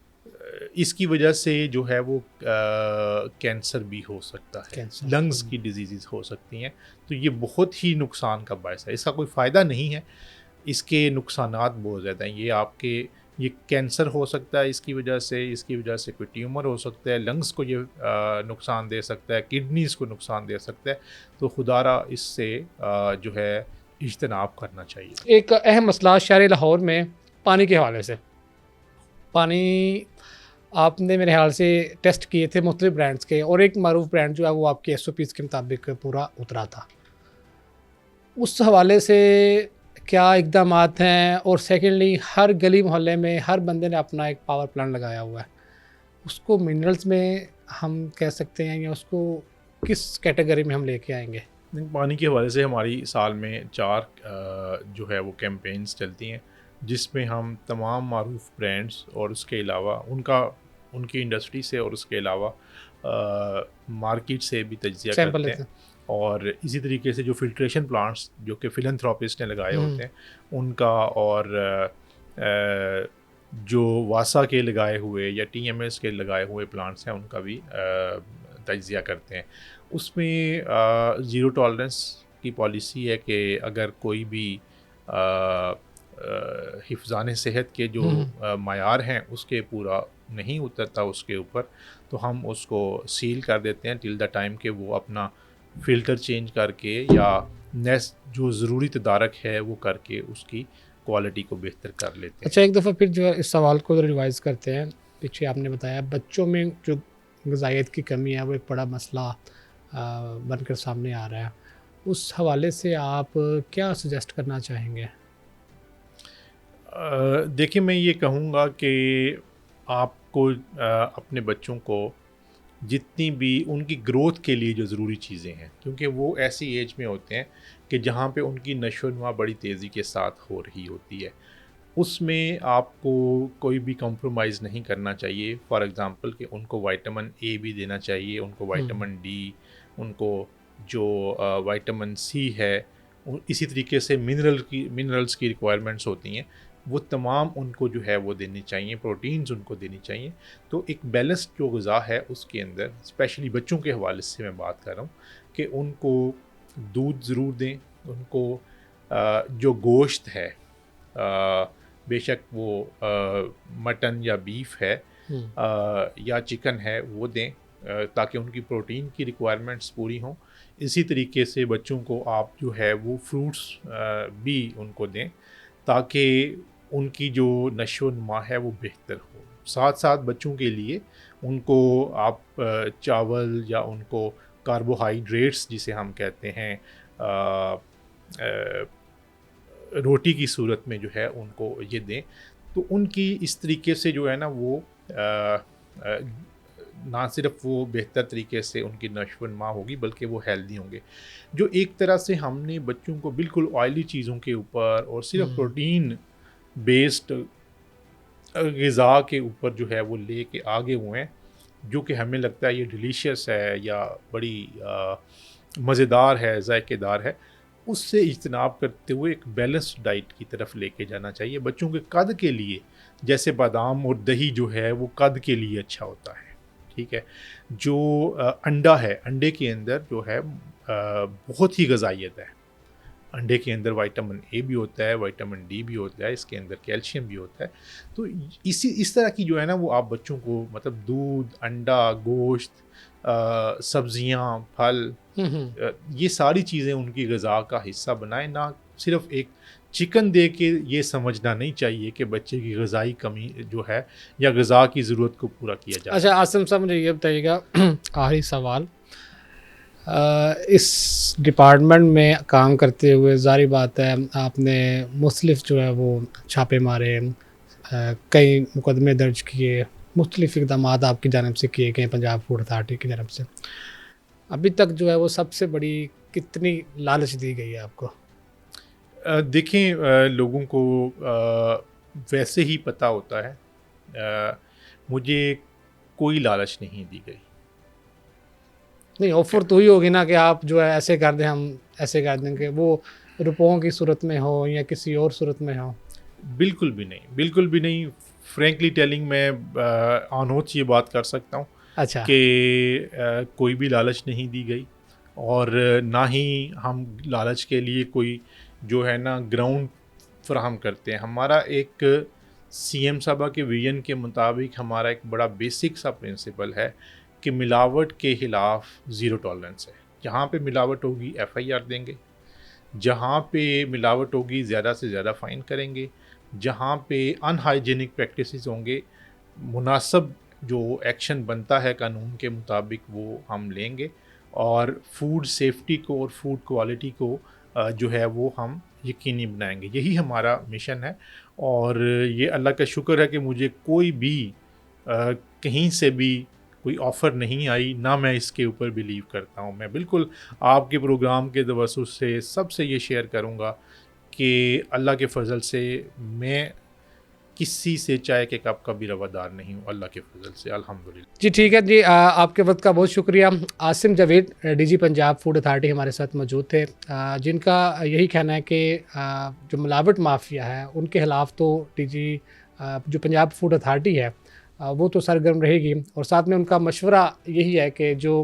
इसकी वजह से जो है वो कैंसर भी हो सकता है, कैंसर। लंग्स की डिजीज़ हो सकती हैं। तो ये बहुत ही नुकसान का बायस है, इसका कोई फ़ायदा नहीं है, इसके नुकसानात बहुत ज़्यादा हैं। ये कैंसर हो सकता है इसकी वजह से कोई ट्यूमर हो सकता है, लंग्स को ये नुकसान दे सकता है, किडनीज़ को नुकसान दे सकता है। तो खुदारा इससे जो है इज्तनाब करना चाहिए। एक अहम मसला शहर लाहौर में पानी के हवाले से। पानी आपने मेरे ख़्याल से टेस्ट किए थे मुख्तलिफ़ ब्रांड्स के, और एक मारूफ़ ब्रांड जो है वो आपके एसओपीज़ के मुताबिक पूरा उतरा था। उस हवाले से क्या इक़दामात हैं? और सेकंडली हर गली मोहल्ले में हर बंदे ने अपना एक पावर प्लांट लगाया हुआ है। उसको मिनरल्स में हम कह सकते हैं, या उसको किस कैटेगरी में हम लेके आएँगे? नहीं, पानी के हवाले से हमारी साल में 4 जो है वो कैंपेन्स चलती हैं, जिसमें हम तमाम मारूफ़ ब्रांड्स और उसके अलावा उनकी इंडस्ट्री से, और उसके अलावा मार्केट से भी तज्ज़िया सैंपल करते लेते हैं। हैं। और इसी तरीके से जो फ़िल्ट्रेशन प्लांट्स जो कि फ़िलैंथ्रोपिस्ट ने लगाए हुँ, होते हैं, उनका, और जो वासा के लगाए हुए या टीएमएस के लगाए हुए प्लांट्स हैं उनका भी तज्ज़िया करते हैं। उसमें ज़ीरो टॉलरेंस की पॉलिसी है कि अगर कोई भी हिफ़्ज़ान सेहत के जो हुँ। मयार हैं उसके पूरा नहीं उतरता उसके ऊपर, तो हम उसको सील कर देते हैं टिल द टाइम कि वो अपना फ़िल्टर चेंज करके या नेक्स्ट जो ज़रूरी तदारक है वो करके उसकी क्वालिटी को बेहतर कर लेते हैं। अच्छा, एक दफ़ा फिर जो है इस सवाल को रिवाइज़ करते हैं। पीछे आपने बताया बच्चों में जो ग़िज़ाइयत की कमी है वो एक बड़ा मसला बनकर सामने आ रहा है। उस हवाले से आप क्या सजेस्ट करना चाहेंगे? देखिए, मैं ये कहूँगा कि आपको अपने बच्चों को जितनी भी उनकी ग्रोथ के लिए जो ज़रूरी चीज़ें हैं, क्योंकि वो ऐसी एज में होते हैं कि जहाँ पे उनकी नशो-नुमा बड़ी तेज़ी के साथ हो रही होती है, उसमें आपको कोई भी कॉम्प्रोमाइज़ नहीं करना चाहिए। फॉर एग्ज़ाम्पल कि उनको विटामिन ए भी देना चाहिए, उनको हुँ। विटामिन डी, उनको जो विटामिन सी है, इसी तरीके से मिनरल्स की रिक्वायरमेंट्स होती हैं, वो तमाम उनको जो है वो देनी चाहिए, प्रोटीन्स उनको देनी चाहिए। तो एक बैलेंस्ड जो ग़िज़ा है उसके अंदर, स्पेशली बच्चों के हवाले से मैं बात कर रहा हूँ कि उनको दूध ज़रूर दें, उनको जो गोश्त है, बेशक वो मटन या बीफ है हुँ। या चिकन है, वो दें, ताकि उनकी प्रोटीन की रिक्वायरमेंट्स पूरी हों। इसी तरीके से बच्चों को आप जो है वो फ्रूट्स भी उनको दें, ताकि उनकी जो नशो-नुमा है वो बेहतर हो। साथ-साथ बच्चों के लिए उनको आप चावल या उनको कार्बोहाइड्रेट्स जिसे हम कहते हैं अ अ, रोटी की सूरत में जो है उनको ये दें। तो उनकी इस तरीके से जो है ना वो अ, ना सिर्फ़ वो बेहतर तरीके से उनकी नशो-नुमा होगी बल्कि वो हेल्दी होंगे। जो एक तरह से हमने बच्चों को बिल्कुल ऑयली चीज़ों के ऊपर और सिर्फ़ हुँ। प्रोटीन बेस्ड ग़िज़ा के ऊपर जो है वो लेके आगे हुए हैं, जो कि हमें लगता है ये डिलीशियस है या बड़ी मज़ेदार है, ज़ायकेदार है, उससे इज्तनाब करते हुए एक बैलेंस्ड डाइट की तरफ लेके जाना चाहिए। बच्चों के कद के लिए जैसे बादाम और दही जो है वो कद के लिए अच्छा होता है, ठीक है? जो अंडा है, अंडे के अंदर जो है बहुत ही ग़िज़ाइयत है। अंडे के अंदर विटामिन ए भी होता है, विटामिन डी भी होता है, इसके अंदर कैल्शियम भी होता है। तो इस तरह की जो है ना वो आप बच्चों को मतलब दूध, अंडा, गोश्त सब्जियां, फल, ये सारी चीज़ें उनकी ग़िज़ा का हिस्सा बनाएं। ना सिर्फ एक चिकन दे के ये समझना नहीं चाहिए कि बच्चे की ग़िज़ाई कमी जो है या ग़िज़ा की ज़रूरत को पूरा किया जा अच्छा आसिम साहब, मुझे ये बताइएगा आखिरी सवाल, इस डिपार्टमेंट में काम करते हुए ज़ाहिर बात है आपने मुख्तलिफ जो है वो छापे मारे, कई मुकदमे दर्ज किए, मुख्तलिफ इक़दाम आपकी जानिब से किए गए पंजाब फूड अथॉरिटी की जानब से। अभी तक जो है वो सबसे बड़ी कितनी लालच दी गई है आपको? देखें, लोगों को वैसे ही पता होता है, मुझे कोई लालच नहीं दी गई। नहीं, ऑफ़र तो हुई होगी ना कि आप जो है ऐसे कर दें, हम ऐसे कर देंगे, वो रुपयों की सूरत में हो या किसी और सूरत में हो? बिल्कुल भी नहीं, बिल्कुल भी नहीं। फ्रैंकली टेलिंग मैं ऑन ओथ ये बात कर सकता हूँ अच्छा। कि कोई भी लालच नहीं दी गई और ना ही हम लालच के लिए कोई जो है ना ग्राउंड फ्राहम करते हैं। हमारा एक सीएम साहबा के विजन के मुताबिक हमारा एक बड़ा बेसिक सा प्रिंसिपल है कि मिलावट के ख़िलाफ़ ज़ीरो टॉलरेंस है। जहाँ पे मिलावट होगी एफआईआर देंगे, जहाँ पे मिलावट होगी ज़्यादा से ज़्यादा फ़ाइन करेंगे, जहाँ पे अनहाइजीनिक प्रैक्टिसेस होंगे मुनासिब जो एक्शन बनता है कानून के मुताबिक वो हम लेंगे और फूड सेफ्टी को और फूड क्वालिटी को जो है वो हम यकीनी बनाएंगे। यही हमारा मिशन है और ये अल्लाह का शुक्र है कि मुझे कोई भी कहीं से भी कोई ऑफ़र नहीं आई, ना मैं इसके ऊपर बिलीव करता हूँ। मैं बिल्कुल आपके प्रोग्राम के तवस्सुस से सबसे ये शेयर करूँगा कि अल्लाह के फ़ज़ल से मैं किसी से चाय के कप का भी रवादार नहीं हूँ, अल्लाह के फ़ज़ल से अल्हम्दुलिल्लाह। जी ठीक है जी, आपके वक्त का बहुत शुक्रिया। Asim Javed DG Punjab food authority हमारे साथ मौजूद थे, जिनका यही कहना है कि जो मिलावट माफिया है उनके ख़िलाफ़ तो डीजी जो पंजाब फूड अथॉरिटी है वो तो सरगर्म रहेगी, और साथ में उनका मशवरा यही है कि जो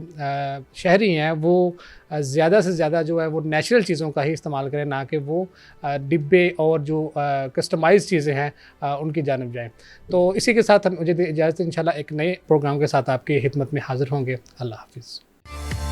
शहरी हैं वो ज़्यादा से ज़्यादा जो है वो नेचुरल चीज़ों का ही इस्तेमाल करें, ना कि वो डिब्बे और जो कस्टमाइज़ चीज़ें हैं उनकी जानिब जाएँ। तो इसी के साथ मुझे इजाज़त, इंशाल्लाह एक नए प्रोग्राम के साथ आपकी खिदमत में हाज़िर होंगे। अल्लाह हाफ़िज़।